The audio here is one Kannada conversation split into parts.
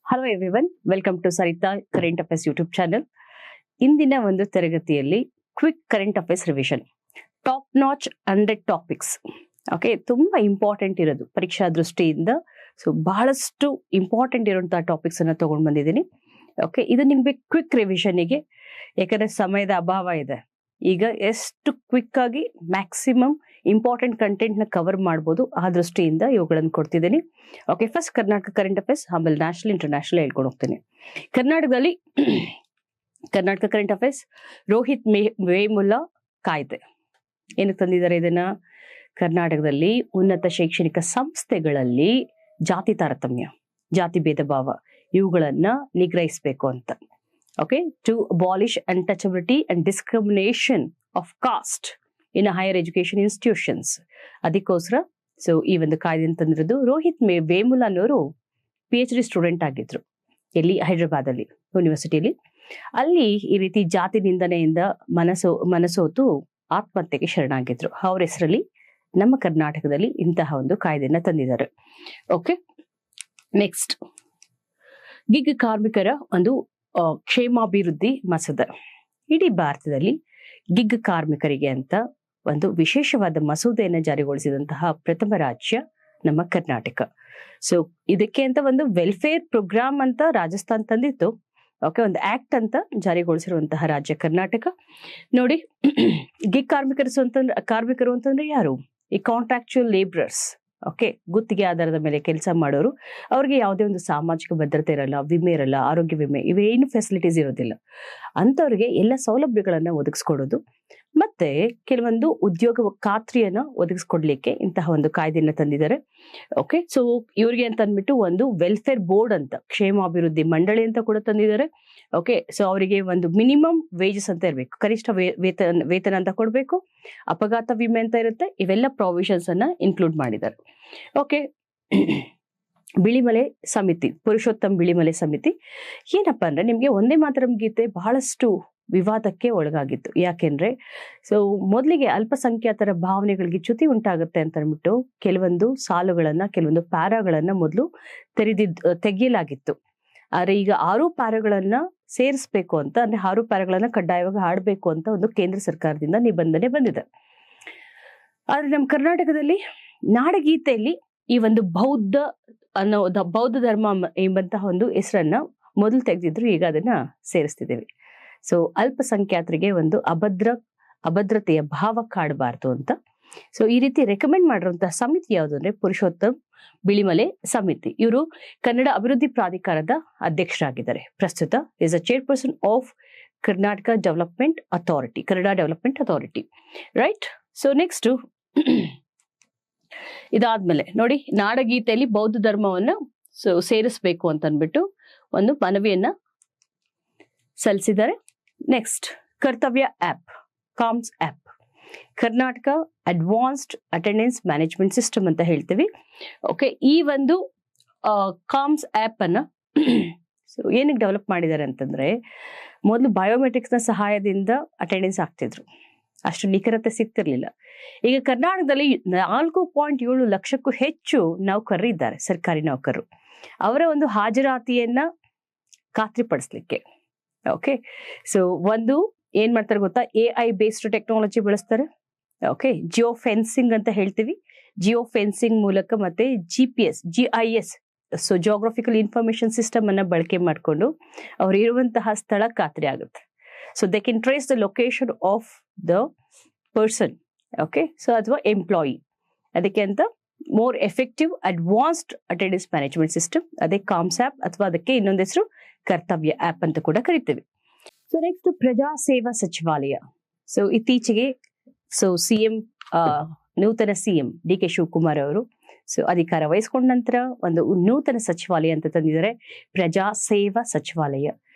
Hello everyone, welcome to Saritha current affairs YouTube channel. ಇಂದಿನ ಒಂದು ತರಗತಿಯಲ್ಲಿ quick current affairs revision, top notch 100 topics. Okay, ತುಂಬಾ ಇಂಪಾರ್ಟೆಂಟ್ ಇರೋದು ಪರೀಕ್ಷಾ ದೃಷ್ಟಿಯಿಂದ. ಸೊ ಬಹಳಷ್ಟು ಇಂಪಾರ್ಟೆಂಟ್ ಇರುವಂತಹ ಟಾಪಿಕ್ಸ್ ಅನ್ನ ತಗೊಂಡು ಬಂದಿದ್ದೀನಿ. ಓಕೆ, ಇದು ನಿಮ್ಗೆ ಕ್ವಿಕ್ ರಿವಿಷನ್ಗೆ, ಯಾಕಂದ್ರೆ ಸಮಯದ ಅಭಾವ ಇದೆ. ಈಗ ಎಷ್ಟು ಕ್ವಿಕ್ ಆಗಿ ಮ್ಯಾಕ್ಸಿಮಮ್ ಇಂಪಾರ್ಟೆಂಟ್ ಕಂಟೆಂಟ್ ನ ಕವರ್ ಮಾಡಬಹುದು ಆ ದೃಷ್ಟಿಯಿಂದ ಇವುಗಳನ್ನು ಕೊಡ್ತಿದ್ದೀನಿ. Okay, first Karnataka current affairs, ಆಮೇಲೆ ನ್ಯಾಷನಲ್ ಇಂಟರ್ನ್ಯಾಷನಲ್ ಹೇಳ್ಕೊಂಡು ಹೋಗ್ತೀನಿ. ಕರ್ನಾಟಕದಲ್ಲಿ ಕರ್ನಾಟಕ ಕರೆಂಟ್ ಅಫೇರ್ಸ್, ರೋಹಿತ್ ವೇಮುಲಾ ಕಾಯ್ದೆ ಏನಕ್ಕೆ ತಂದಿದ್ದಾರೆ ಇದನ್ನ? ಕರ್ನಾಟಕದಲ್ಲಿ ಉನ್ನತ ಶೈಕ್ಷಣಿಕ ಸಂಸ್ಥೆಗಳಲ್ಲಿ ಜಾತಿ ತಾರತಮ್ಯ, ಜಾತಿ ಭೇದ ಭಾವ ಇವುಗಳನ್ನ ನಿಗ್ರಹಿಸಬೇಕು ಅಂತ. Okay, to abolish untouchability and discrimination of caste in higher education institutions. ಅದಕ್ಕೋಸ್ಕರ ಸೊ ಈ ಒಂದು ಕಾಯ್ದೆ ತಂದಿರೋದು. ರೋಹಿತ್ ವೇಮುಲಾ ಅನ್ನೋರು PhD ಸ್ಟೂಡೆಂಟ್ ಆಗಿದ್ರು. ಎಲ್ಲಿ? ಹೈದರಾಬಾದ್ ಅಲ್ಲಿ ಯೂನಿವರ್ಸಿಟಿಯಲ್ಲಿ. ಅಲ್ಲಿ ಈ ರೀತಿ ಜಾತಿ ನಿಂದನೆಯಿಂದ ಮನಸೋತು ಆತ್ಮಹತ್ಯೆಗೆ ಶರಣಾಗಿದ್ರು. ಅವ್ರ ಹೆಸರಲ್ಲಿ ನಮ್ಮ ಕರ್ನಾಟಕದಲ್ಲಿ ಇಂತಹ ಒಂದು ಕಾಯ್ದೆಯನ್ನ ತಂದಿದ್ದಾರೆ. ಓಕೆ, ನೆಕ್ಸ್ಟ್, ಗಿಗ್ ಕಾರ್ಮಿಕರ ಒಂದು ಕ್ಷೇಮಾಭಿವೃದ್ಧಿ ಮಸೂದೆ. ಇಡೀ ಭಾರತದಲ್ಲಿ ಗಿಗ್ ಕಾರ್ಮಿಕರಿಗೆ ಅಂತ ಒಂದು ವಿಶೇಷವಾದ ಮಸೂದೆಯನ್ನು ಜಾರಿಗೊಳಿಸಿದಂತಹ ಪ್ರಥಮ ರಾಜ್ಯ ನಮ್ಮ ಕರ್ನಾಟಕ. ಸೊ ಇದಕ್ಕೆ ಅಂತ ಒಂದು ವೆಲ್ಫೇರ್ ಪ್ರೋಗ್ರಾಮ್ ಅಂತ ರಾಜಸ್ಥಾನ್ ತಂದಿತ್ತು. ಓಕೆ, ಒಂದು ಆಕ್ಟ್ ಅಂತ ಜಾರಿಗೊಳಿಸಿರುವಂತಹ ರಾಜ್ಯ ಕರ್ನಾಟಕ. ನೋಡಿ, ಗಿಗ್ ಕಾರ್ಮಿಕರು ಅಂತಂದ್ರೆ ಯಾರು? ಈ ಕಾಂಟ್ರಾಕ್ಚುಯಲ್ ಲೇಬರರ್ಸ್. ಓಕೆ, ಗುತ್ತಿಗೆ ಆಧಾರದ ಮೇಲೆ ಕೆಲಸ ಮಾಡೋರು. ಅವ್ರಿಗೆ ಯಾವುದೇ ಒಂದು ಸಾಮಾಜಿಕ ಭದ್ರತೆ ಇರಲ್ಲ, ವಿಮೆ ಇರಲ್ಲ, ಆರೋಗ್ಯ ವಿಮೆ ಇವೇನು ಫೆಸಿಲಿಟೀಸ್ ಇರೋದಿಲ್ಲ. ಅಂತವ್ರಿಗೆ ಎಲ್ಲ ಸೌಲಭ್ಯಗಳನ್ನ ಒದಗಿಸ್ಕೊಡೋದು ಮತ್ತೆ ಕೆಲವೊಂದು ಉದ್ಯೋಗ ಖಾತ್ರಿಯನ್ನ ಒದಗಿಸ್ಕೊಡ್ಲಿಕ್ಕೆ ಇಂತಹ ಒಂದು ಕಾಯ್ದೆಯನ್ನ ತಂದಿದ್ದಾರೆ. ಓಕೆ, ಸೊ ಇವ್ರಿಗೆ ಅಂತ ಅಂದ್ಬಿಟ್ಟು ಒಂದು ವೆಲ್ಫೇರ್ ಬೋರ್ಡ್ ಅಂತ, ಕ್ಷೇಮಾಭಿವೃದ್ಧಿ ಮಂಡಳಿ ಅಂತ ಕೂಡ ತಂದಿದ್ದಾರೆ. ಓಕೆ, ಸೊ ಅವರಿಗೆ ಒಂದು ಮಿನಿಮಮ್ ವೇಜಸ್ ಅಂತ ಇರಬೇಕು, ಕನಿಷ್ಠ ವೇತನ ಅಂತ ಕೊಡ್ಬೇಕು, ಅಪಘಾತ ವಿಮೆ ಅಂತ ಇರುತ್ತೆ. ಇವೆಲ್ಲ ಪ್ರಾವಿಷನ್ಸ್ ಅನ್ನ ಇನ್ಕ್ಲೂಡ್ ಮಾಡಿದ್ದಾರೆ. ಓಕೆ, ಬಿಳಿಮಲೆ ಸಮಿತಿ, ಪುರುಷೋತ್ತಮ್ ಬಿಳಿಮಲೆ ಸಮಿತಿ ಏನಪ್ಪಾ ಅಂದ್ರೆ, ನಿಮ್ಗೆ ಒಂದೇ ಮಾತರಂ ಗೀತೆ ಬಹಳಷ್ಟು ವಿವಾದಕ್ಕೆ ಒಳಗಾಗಿತ್ತು. ಯಾಕೆಂದ್ರೆ ಸೊ ಮೊದಲಿಗೆ ಅಲ್ಪಸಂಖ್ಯಾತರ ಭಾವನೆಗಳಿಗೆ ಚ್ಯುತಿ ಉಂಟಾಗುತ್ತೆ ಅಂತ ಅಂದ್ಬಿಟ್ಟು ಕೆಲವೊಂದು ಸಾಲುಗಳನ್ನ, ಕೆಲವೊಂದು ಪ್ಯಾರಾಗಳನ್ನ ಮೊದಲು ತೆಗೆಯಲಾಗಿತ್ತು. ಆದ್ರೆ ಈಗ 6 ಪ್ಯಾರಾಗಳನ್ನ ಸೇರಿಸ್ಬೇಕು ಅಂತ, ಅಂದ್ರೆ 6 ಪ್ಯಾರಾಗಳನ್ನ ಕಡ್ಡಾಯವಾಗಿ ಹಾಡಬೇಕು ಅಂತ ಒಂದು ಕೇಂದ್ರ ಸರ್ಕಾರದಿಂದ ನಿಬಂಧನೆ ಬಂದಿದೆ. ಆದ್ರೆ ನಮ್ಮ ಕರ್ನಾಟಕದಲ್ಲಿ ನಾಡಗೀತೆಯಲ್ಲಿ ಈ ಒಂದು ಬೌದ್ಧ ಧರ್ಮ ಎಂಬಂತಹ ಒಂದು ಹೆಸರನ್ನ ಮೊದಲು ತೆಗೆದಿದ್ರು, ಈಗ ಅದನ್ನ ಸೇರಿಸ್ತಿದ್ದೇವೆ. ಸೊ ಅಲ್ಪಸಂಖ್ಯಾತರಿಗೆ ಒಂದು ಅಭದ್ರತೆಯ ಭಾವ ಕಾಡಬಾರ್ದು ಅಂತ. ಸೊ ಈ ರೀತಿ ರೆಕಮೆಂಡ್ ಮಾಡಿರುವಂತಹ ಸಮಿತಿ ಯಾವುದು ಅಂದ್ರೆ ಪುರುಷೋತ್ತಮ್ ಬಿಳಿಮಲೆ ಸಮಿತಿ. ಇವರು ಕನ್ನಡ ಅಭಿವೃದ್ಧಿ ಪ್ರಾಧಿಕಾರದ ಅಧ್ಯಕ್ಷರಾಗಿದ್ದಾರೆ. ಪ್ರಸ್ತುತ is a chairperson of Karnataka development authority, Kannada development authority, right. So next, ಇದಾದ್ಮೇಲೆ ನೋಡಿ, ನಾಡಗೀತೆಯಲ್ಲಿ ಬೌದ್ಧ ಧರ್ಮವನ್ನ ಸೇರಿಸಬೇಕು ಅಂತ ಅಂದ್ಬಿಟ್ಟು ಒಂದು ಮನವಿಯನ್ನ ಸಲ್ಲಿಸಿದ್ದಾರೆ. Next, Kartavya app, KAMS app, Karnataka advanced attendance management system ಅಂತ ಹೇಳ್ತೀವಿ. ಓಕೆ, ಈ ಒಂದು ಕಾಮ್ಸ್ ಆಪ್ ಅನ್ನ ಏನಕ್ಕೆ ಡೆವಲಪ್ ಮಾಡಿದ್ದಾರೆ ಅಂತಂದ್ರೆ, ಮೊದಲು ಬಯೋಮೆಟ್ರಿಕ್ಸ್ ನ ಸಹಾಯದಿಂದ ಅಟೆಂಡೆನ್ಸ್ ಆಗ್ತಿದ್ರು, ಅಷ್ಟು ನಿಖರತೆ ಸಿಗ್ತಿರ್ಲಿಲ್ಲ. ಈಗ ಕರ್ನಾಟಕದಲ್ಲಿ 4.7 ಲಕ್ಷಕ್ಕೂ ಹೆಚ್ಚು ನೌಕರರಿದ್ದಾರೆ, ಸರ್ಕಾರಿ ನೌಕರರು. ಅವರ ಒಂದು ಹಾಜರಾತಿಯನ್ನ ಖಾತ್ರಿಪಡಿಸ್ಲಿಕ್ಕೆ ಓಕೆ, ಸೊ ಒಂದು ಏನ್ ಮಾಡ್ತಾರೆ ಗೊತ್ತಾ? AI ಬೇಸ್ಡ್ ಟೆಕ್ನಾಲಜಿ ಬಳಸ್ತಾರೆ. ಓಕೆ, ಜಿಯೋ ಫೆನ್ಸಿಂಗ್ ಅಂತ ಹೇಳ್ತೀವಿ. ಜಿಯೋ ಫೆನ್ಸಿಂಗ್ ಮೂಲಕ ಮತ್ತೆ GIS, so geographical information system ಅನ್ನ ಬಳಕೆ ಮಾಡಿಕೊಂಡು ಅವ್ರು ಇರುವಂತಹ ಸ್ಥಳ ಖಾತ್ರಿ ಆಗುತ್ತೆ. So they can trace the location of the person. Okay, so ಅಥವಾ ಎಂಪ್ಲಾಯಿ. ಅದಕ್ಕೆ ಅಂತ more effective advanced attendance management system, ಅದೇ ಕಾಮ್ಸ್ ಆಪ್, ಅಥವಾ ಅದಕ್ಕೆ ಇನ್ನೊಂದು ಹೆಸರು ಕರ್ತವ್ಯ ಆಪ್ ಅಂತ ಕೂಡ ಕರಿತೀವಿ. ಸೊ ನೆಕ್ಸ್ಟ್, ಪ್ರಜಾ ಸೇವಾ ಸಚಿವಾಲಯ. ಸೊ ಇತ್ತೀಚೆಗೆ ಸಿಎಂ, ನೂತನ ಸಿಎಂ DK ಶಿವಕುಮಾರ್ ಅವರು ಸೊ ಅಧಿಕಾರ ವಹಿಸ್ಕೊಂಡ ನಂತರ ಒಂದು ನೂತನ ಸಚಿವಾಲಯ ಅಂತ ತಂದಿದ್ದಾರೆ, ಪ್ರಜಾ ಸೇವಾ ಸಚಿವಾಲಯ.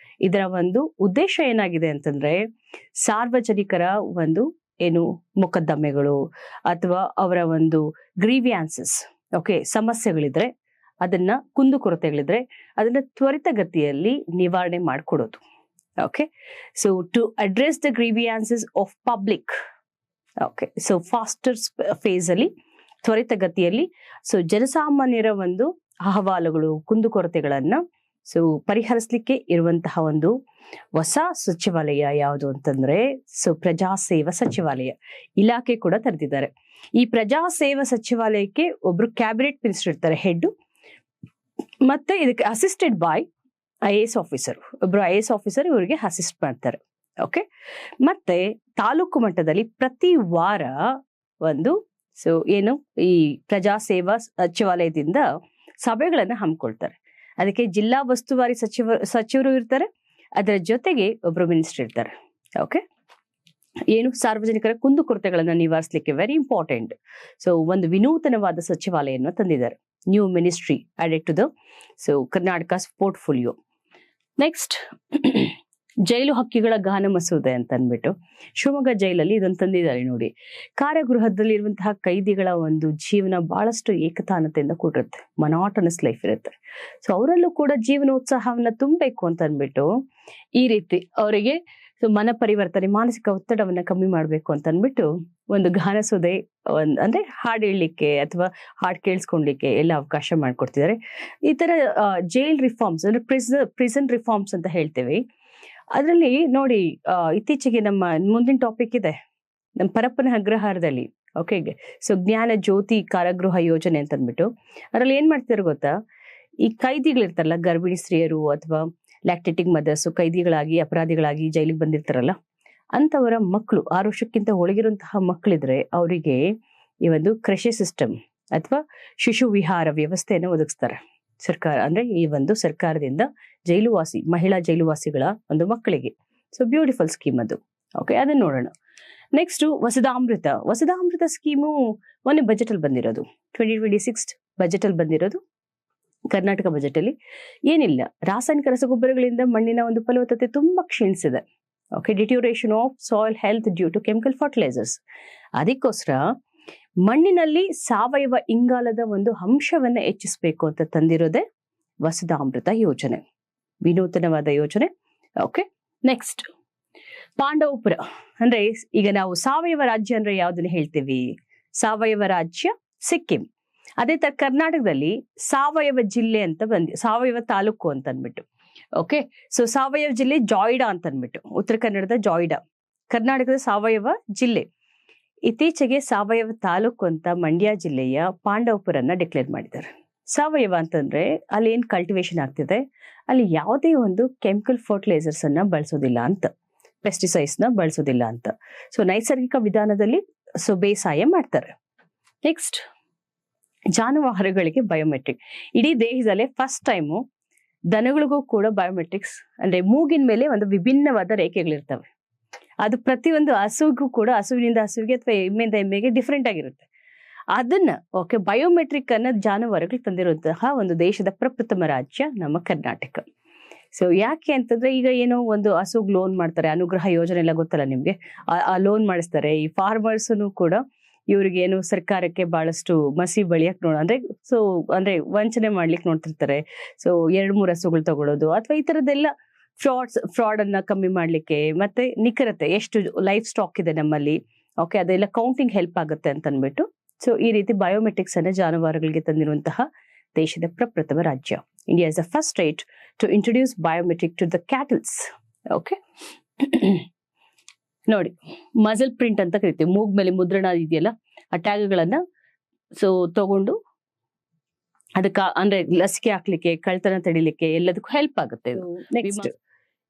ಇದರ ಒಂದು ಉದ್ದೇಶ ಏನಾಗಿದೆ ಅಂತಂದ್ರೆ, ಸಾರ್ವಜನಿಕರ ಒಂದು ಏನು ಮೊಕದ್ದಮೆಗಳು ಅಥವಾ ಅವರ ಒಂದು ಗ್ರೀವಿಯಾನ್ಸಸ್, ಓಕೆ, ಸಮಸ್ಯೆಗಳಿದ್ರೆ, ಅದನ್ನ ಕುಂದುಕೊರತೆಗಳಿದ್ರೆ ಅದನ್ನ ತ್ವರಿತಗತಿಯಲ್ಲಿ ನಿವಾರಣೆ ಮಾಡಿಕೊಡೋದು. Okay, so to address the grievances of public. Okay, so faster phase ಅಲ್ಲಿ, ತ್ವರಿತಗತಿಯಲ್ಲಿ ಸೊ ಜನಸಾಮಾನ್ಯರ ಒಂದು ಅಹವಾಲುಗಳು, ಕುಂದುಕೊರತೆಗಳನ್ನ ಸೊ ಪರಿಹರಿಸಲಿಕ್ಕೆ ಇರುವಂತಹ ಒಂದು ಹೊಸ ಸಚಿವಾಲಯ ಯಾವುದು ಅಂತಂದ್ರೆ ಸೊ ಪ್ರಜಾ ಸೇವಾ ಸಚಿವಾಲಯ ಇಲಾಖೆ ಕೂಡ ತೆರೆದಿದ್ದಾರೆ. ಈ ಪ್ರಜಾ ಸೇವಾ ಸಚಿವಾಲಯಕ್ಕೆ ಒಬ್ರು ಕ್ಯಾಬಿನೆಟ್ ಮಿನಿಸ್ಟರ್ ಇರ್ತಾರೆ ಹೆಡ್, ಮತ್ತೆ ಇದಕ್ಕೆ ಅಸಿಸ್ಟೆಡ್ ಬೈ IAS ಆಫೀಸರ್, ಒಬ್ರು IAS ಆಫೀಸರ್ ಇವರಿಗೆ ಅಸಿಸ್ಟ್ ಮಾಡ್ತಾರೆ. ಓಕೆ, ಮತ್ತೆ ತಾಲೂಕು ಮಟ್ಟದಲ್ಲಿ ಪ್ರತಿ ವಾರ ಒಂದು ಸೊ ಏನು ಈ ಪ್ರಜಾ ಸೇವಾ ಸಚಿವಾಲಯದಿಂದ ಸಭೆಗಳನ್ನ ಹಮ್ಮಿಕೊಳ್ತಾರೆ. ಅದಕ್ಕೆ ಜಿಲ್ಲಾ ಉಸ್ತುವಾರಿ ಸಚಿವರು ಇರ್ತಾರೆ, ಅದರ ಜೊತೆಗೆ ಒಬ್ರು ಮಿನಿಸ್ಟರ್ ಇರ್ತಾರೆ. ಓಕೆ, ಏನು ಸಾರ್ವಜನಿಕರ ಕುಂದುಕೊರತೆಗಳನ್ನ ನಿವಾರಿಸಲಿಕ್ಕೆ ವೆರಿ ಇಂಪಾರ್ಟೆಂಟ್. ಸೊ ಒಂದು ವಿನೂತನವಾದ ಸಚಿವಾಲಯವನ್ನು ತಂದಿದ್ದಾರೆ, new ministry added to the so Karnataka's portfolio. Next ಜೈಲು ಹಕ್ಕಿಗಳ ಗಾನ ಮಸೂದೆ ಅಂತ ಅಂದ್ಬಿಟ್ಟು ಶಿವಮೊಗ್ಗ ಜೈಲಲ್ಲಿ ಇದನ್ನು ತಂದಿದ್ದಾರೆ ನೋಡಿ. ಕಾರಾಗೃಹದಲ್ಲಿರುವಂತಹ ಕೈದಿಗಳ ಒಂದು ಜೀವನ ಬಹಳಷ್ಟು ಏಕತಾನತೆಯಿಂದ ಕೂಡಿರುತ್ತೆ, ಮೊನಾಟನಸ್ ಲೈಫ್ ಇರುತ್ತೆ. ಸೊ ಅವರಲ್ಲೂ ಕೂಡ ಜೀವನೋತ್ಸಾಹವನ್ನ ತುಂಬಬೇಕು ಅಂತ ಅಂದ್ಬಿಟ್ಟು ಈ ರೀತಿ ಅವರಿಗೆ ಮನ ಪರಿವರ್ತನೆ, ಮಾನಸಿಕ ಒತ್ತಡವನ್ನ ಕಮ್ಮಿ ಮಾಡ್ಬೇಕು ಅಂತ ಅಂದ್ಬಿಟ್ಟು ಒಂದು ಗಾನಸೂದೆ ಅಂದ್ರೆ ಹಾಡು ಹೇಳಲಿಕ್ಕೆ ಅಥವಾ ಹಾಡು ಕೇಳಿಸ್ಕೊಳ್ಲಿಕ್ಕೆ ಎಲ್ಲ ಅವಕಾಶ ಮಾಡ್ಕೊಡ್ತಿದ್ದಾರೆ. ಈ ತರ ಜೈಲ್ ರಿಫಾರ್ಮ್ಸ್ ಅಂದ್ರೆ ಪ್ರಿಸನ್ ರಿಫಾರ್ಮ್ಸ್ ಅಂತ ಹೇಳ್ತೇವೆ. ಅದರಲ್ಲಿ ನೋಡಿ, ಇತ್ತೀಚೆಗೆ ನಮ್ಮ ಮುಂದಿನ ಟಾಪಿಕ್ ಇದೆ ನಮ್ಮ ಪರಪ್ಪನ ಅಗ್ರಹಾರದಲ್ಲಿ. ಓಕೆ, ಸೊ ಜ್ಞಾನ ಜ್ಯೋತಿ ಕಾರಾಗೃಹ ಯೋಜನೆ ಅಂತ ಅಂದ್ಬಿಟ್ಟು ಅದರಲ್ಲಿ ಏನ್ ಮಾಡ್ತಿದಾರೆ ಗೊತ್ತಾ, ಈ ಕೈದಿಗಳಿರ್ತಾರಲ್ಲ, ಗರ್ಭಿಣಿ ಸ್ತ್ರೀಯರು ಅಥವಾ ಲ್ಯಾಕ್ಟೇಟಿಂಗ್ ಮದರ್ಸ್, ಕೈದಿಗಳಾಗಿ ಅಪರಾಧಿಗಳಾಗಿ ಜೈಲಿಗೆ ಬಂದಿರ್ತಾರಲ್ಲ, ಅಂತವರ ಮಕ್ಕಳು 6 ವರ್ಷಕ್ಕಿಂತ ಒಳಗಿರುವಂತಹ ಮಕ್ಕಳಿದ್ರೆ ಅವರಿಗೆ ಈ ಒಂದು ಕೃಷಿ ಸಿಸ್ಟಮ್ ಅಥವಾ ಶಿಶು ವಿಹಾರ ವ್ಯವಸ್ಥೆಯನ್ನು ಒದಗಿಸ್ತಾರೆ ಸರ್ಕಾರ. ಅಂದ್ರೆ ಈ ಒಂದು ಸರ್ಕಾರದಿಂದ ಜೈಲುವಾಸಿ ಮಹಿಳಾ ಜೈಲುವಾಸಿಗಳ ಒಂದು ಮಕ್ಕಳಿಗೆ. ಸೊ ಬ್ಯೂಟಿಫುಲ್ ಸ್ಕೀಮ್ ಅದು. ಓಕೆ, ಅದನ್ನ ನೋಡೋಣ. ನೆಕ್ಸ್ಟ್ ವಸುಧಾಮೃತ ಸ್ಕೀಮು ಮೊನ್ನೆ ಬಜೆಟ್ ಅಲ್ಲಿ ಬಂದಿರೋದು, 2026 ಬಜೆಟ್ ಅಲ್ಲಿ ಬಂದಿರೋದು. ಕರ್ನಾಟಕ ಬಜೆಟ್ ಅಲ್ಲಿ ಏನಿಲ್ಲ, ರಾಸಾಯನಿಕ ರಸಗೊಬ್ಬರಗಳಿಂದ ಮಣ್ಣಿನ ಒಂದು ಫಲವತ್ತತೆ ತುಂಬಾ ಕ್ಷೀಣಿಸಿದೆ. Okay, deterioration of soil health due to chemical fertilisers. ಅದಕ್ಕೋಸ್ಕರ ಮಣ್ಣಿನಲ್ಲಿ ಸಾವಯವ ಇಂಗಾಲದ ಒಂದು ಅಂಶವನ್ನ ಹೆಚ್ಚಿಸಬೇಕು ಅಂತ ತಂದಿರೋದೇ ವಸುಧಾಮೃತ ಯೋಜನೆ, ವಿನೂತನವಾದ ಯೋಜನೆ. Okay, next Pandavapura. ಅಂದ್ರೆ ಈಗ ನಾವು ಸಾವಯವ ರಾಜ್ಯ ಅಂದ್ರೆ ಯಾವ್ದನ್ನ ಹೇಳ್ತೀವಿ, ಸಾವಯವ ರಾಜ್ಯ ಸಿಕ್ಕಿಂ. ಅದೇ ತರ ಕರ್ನಾಟಕದಲ್ಲಿ ಸಾವಯವ ಜಿಲ್ಲೆ ಅಂತ ಸಾವಯವ ತಾಲೂಕು ಅಂತ ಅಂದ್ಬಿಟ್ಟು. ಓಕೆ, ಸೊ ಸಾವಯವ ಜಿಲ್ಲೆ ಜಾಯ್ಡಾ ಅಂತ ಅಂದ್ಬಿಟ್ಟು, ಉತ್ತರ ಕನ್ನಡದ ಜಾಯ್ಡಾ, ಕರ್ನಾಟಕದ ಸಾವಯವ ಜಿಲ್ಲೆ. ಇತ್ತೀಚೆಗೆ ಸಾವಯವ ತಾಲೂಕು ಅಂತ ಮಂಡ್ಯ ಜಿಲ್ಲೆಯ ಪಾಂಡವಪುರನ್ನ ಡಿಕ್ಲೇರ್ ಮಾಡಿದ್ದಾರೆ. ಸಾವಯವ ಅಂತಂದ್ರೆ ಅಲ್ಲಿ ಏನ್ ಕಲ್ಟಿವೇಶನ್ ಆಗ್ತಿದೆ, ಅಲ್ಲಿ ಯಾವುದೇ ಒಂದು ಕೆಮಿಕಲ್ ಫರ್ಟಿಲೈಸರ್ಸ್ ಅನ್ನ ಬಳಸೋದಿಲ್ಲ ಅಂತ, ಪೆಸ್ಟಿಸೈಡ್ಸ್ ನ ಬಳಸೋದಿಲ್ಲ ಅಂತ. ಸೊ ನೈಸರ್ಗಿಕ ವಿಧಾನದಲ್ಲಿ ಸೊ ಬೇಸಾಯ ಮಾಡ್ತಾರೆ. ನೆಕ್ಸ್ಟ್ ಜಾನುವಾರುಗಳಿಗೆ ಬಯೋಮೆಟ್ರಿಕ್. ಇಡೀ ದೇಶದಲ್ಲೇ ಫಸ್ಟ್ ಟೈಮು ದನಗಳಿಗೂ ಕೂಡ ಬಯೋಮೆಟ್ರಿಕ್ಸ್, ಅಂದ್ರೆ ಮೂಗಿನ ಮೇಲೆ ಒಂದು ವಿಭಿನ್ನವಾದ ರೇಖೆಗಳಿರ್ತವೆ. ಅದು ಪ್ರತಿಯೊಂದು ಹಸುವಿಗೂ ಕೂಡ, ಹಸುವಿನಿಂದ ಹಸುವಿಗೆ ಅಥವಾ ಎಮ್ಮೆಯಿಂದ ಎಮ್ಮೆಗೆ ಡಿಫ್ರೆಂಟ್ ಆಗಿರುತ್ತೆ. ಅದನ್ನ ಓಕೆ ಬಯೋಮೆಟ್ರಿಕ್ ಅನ್ನ ಜಾನುವಾರುಗಳು ತಂದಿರುವಂತಹ ಒಂದು ದೇಶದ ಪ್ರಪ್ರಥಮ ರಾಜ್ಯ ನಮ್ಮ ಕರ್ನಾಟಕ. ಸೊ ಯಾಕೆ ಅಂತಂದ್ರೆ ಈಗ ಏನೋ ಒಂದು ಹಸುಗ್ ಲೋನ್ ಮಾಡ್ತಾರೆ, ಅನುಗ್ರಹ ಯೋಜನೆ ಎಲ್ಲ ಗೊತ್ತಲ್ಲ ನಿಮ್ಗೆ, ಆ ಲೋನ್ ಮಾಡಿಸ್ತಾರೆ. ಈ ಫಾರ್ಮರ್ಸ್ನು ಕೂಡ ಇವ್ರಿಗೆ ಏನು ಸರ್ಕಾರಕ್ಕೆ ಬಹಳಷ್ಟು ಮಸಿ ಬಳಿಯಕ್ ಅಂದ್ರೆ ವಂಚನೆ ಮಾಡ್ಲಿಕ್ಕೆ ನೋಡ್ತಿರ್ತಾರೆ. ಸೊ 2-3 ಹಸುಗಳು ತಗೊಳ್ಳೋದು ಅಥವಾ ಈ ತರದ್ದೆಲ್ಲ ಫ್ರಾಡ್ ಅನ್ನ ಕಮ್ಮಿ ಮಾಡ್ಲಿಕ್ಕೆ, ಮತ್ತೆ ನಿಖರತೆ ಎಷ್ಟು ಲೈಫ್ ಸ್ಟಾಕ್ ಇದೆ ನಮ್ಮಲ್ಲಿ, ಓಕೆ ಅದೆಲ್ಲ ಕೌಂಟಿಂಗ್ ಹೆಲ್ಪ್ ಆಗುತ್ತೆ ಅಂತ ಅಂದ್ಬಿಟ್ಟು ಸೊ ಈ ರೀತಿ ಬಯೋಮೆಟ್ರಿಕ್ಸ್ ಅನ್ನ ಜಾನುವಾರುಗಳಿಗೆ ತಂದಿರುವಂತಹ ದೇಶದ ಪ್ರಪ್ರಥಮ ರಾಜ್ಯ. India is the first state to introduce biometric to the cattles. Okay, ನೋಡಿ ಮಜಲ್ ಪ್ರಿಂಟ್ ಅಂತ ಕರಿತೀವಿ, ಮೂಗ್ ಮೇಲೆ ಮುದ್ರಣ ಇದೆಯಲ್ಲ, ಆ ಟ್ಯಾಗ್ಗಳನ್ನ ಸೊ ತಗೊಂಡು ಅದಕ್ಕೆ ಅಂದ್ರೆ ಲಸಿಕೆ ಹಾಕ್ಲಿಕ್ಕೆ, ಕಳ್ತನ ತಡಿಲಿಕ್ಕೆ ಎಲ್ಲದಕ್ಕೂ ಹೆಲ್ಪ್ ಆಗುತ್ತೆ. ನೆಕ್ಸ್ಟ್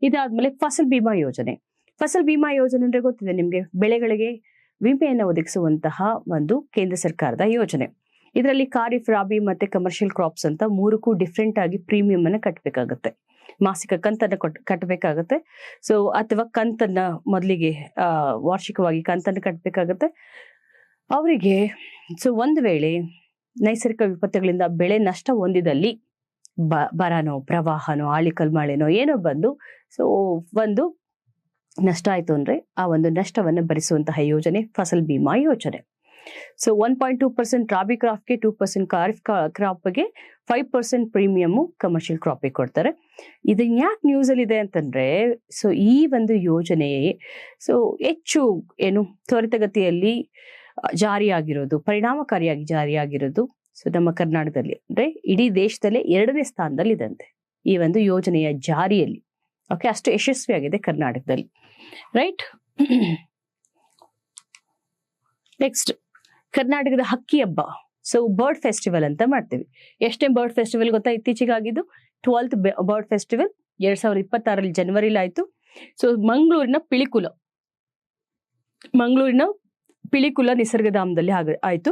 ಇದಾದ್ಮೇಲೆ ಫಸಲ್ ಬಿಮಾ ಯೋಜನೆ. ಫಸಲ್ ಬಿಮಾ ಯೋಜನೆ ಅಂದ್ರೆ ಗೊತ್ತಿದೆ ನಿಮ್ಗೆ, ಬೆಳೆಗಳಿಗೆ ವಿಮೆಯನ್ನು ಒದಗಿಸುವಂತಹ ಒಂದು ಕೇಂದ್ರ ಸರ್ಕಾರದ ಯೋಜನೆ. ಇದರಲ್ಲಿ ಖಾರಿಫ್, ರಾಬಿ ಮತ್ತೆ ಕಮರ್ಷಿಯಲ್ ಕ್ರಾಪ್ಸ್ ಅಂತ 3ಕ್ಕೂ ಡಿಫ್ರೆಂಟ್ ಆಗಿ ಪ್ರೀಮಿಯಂ ಅನ್ನ ಕಟ್ಟಬೇಕಾಗತ್ತೆ, ಮಾಸಿಕ ಕಂತನ್ನ ಕಟ್ಟಬೇಕಾಗತ್ತೆ. ಸೊ ಅಥವಾ ಕಂತನ್ನ ಮೊದಲಿಗೆ ವಾರ್ಷಿಕವಾಗಿ ಕಂತನ್ನ ಕಟ್ಟಬೇಕಾಗತ್ತೆ ಅವರಿಗೆ. ಸೊ ಒಂದು ವೇಳೆ ನೈಸರ್ಗಿಕ ವಿಪತ್ತುಗಳಿಂದ ಬೆಳೆ ನಷ್ಟ ಹೊಂದಿದಲ್ಲಿ, ಬರನೋ, ಪ್ರವಾಹನೋ, ಆಳಿಕಲ್ ಮಳೆನೋ ಏನೋ ಬಂದು ಸೊ ಒಂದು ನಷ್ಟ ಆಯ್ತು ಅಂದ್ರೆ ಆ ಒಂದು ನಷ್ಟವನ್ನ ಭರಿಸುವಂತಹ ಯೋಜನೆ ಫಸಲ್ ಬಿಮಾ ಯೋಜನೆ. ಸೊ 1.2% ರಾಬಿ ಕ್ರಾಪ್ಗೆ, 2% ಖಾರಿಫ್ ಕ್ರಾಪ್ಗೆ, 5% ಪ್ರೀಮಿಯಮ್ ಕಮರ್ಷಿಯಲ್ ಕ್ರಾಪಿಗೆ ಕೊಡ್ತಾರೆ. ಇದನ್ನ ಯಾಕೆ ನ್ಯೂಸ್ ಅಲ್ಲಿ ಇದೆ ಅಂತಂದ್ರೆ ಸೊ ಈ ಒಂದು ಯೋಜನೆ ಸೊ ಹೆಚ್ಚು ಏನು ತ್ವರಿತಗತಿಯಲ್ಲಿ ಜಾರಿಯಾಗಿರೋದು, ಪರಿಣಾಮಕಾರಿಯಾಗಿ ಜಾರಿಯಾಗಿರೋದು ಸೊ ನಮ್ಮ ಕರ್ನಾಟಕದಲ್ಲಿ, ಅಂದ್ರೆ ಇಡೀ ದೇಶದಲ್ಲೇ 2ನೇ ಸ್ಥಾನದಲ್ಲಿ ಇದಂತೆ. ಈ ಒಂದು ಯೋಜನೆಯ ಜಾರಿಯಲ್ಲಿ. ಓಕೆ, ಅಷ್ಟು ಯಶಸ್ವಿಯಾಗಿದೆ ಕರ್ನಾಟಕದಲ್ಲಿ, ರೈಟ್. ನೆಕ್ಸ್ಟ್, ಕರ್ನಾಟಕದ ಹಕ್ಕಿ ಹಬ್ಬ. ಸೊ ಬರ್ಡ್ ಫೆಸ್ಟಿವಲ್ ಅಂತ ಮಾಡ್ತೀವಿ. ಎಷ್ಟೇ ಬರ್ಡ್ ಫೆಸ್ಟಿವಲ್ ಗೊತ್ತಾ? ಇತ್ತೀಚೆಗೆ ಆಗಿದ್ದು 12th ಬರ್ಡ್ ಫೆಸ್ಟಿವಲ್ 2026 ಜನವರಿಲಿ ಆಯ್ತು. ಸೊ ಮಂಗಳೂರಿನ ಪಿಳಿಕುಲ ನಿಸರ್ಗಧಾಮದಲ್ಲಿ ಆಯ್ತು.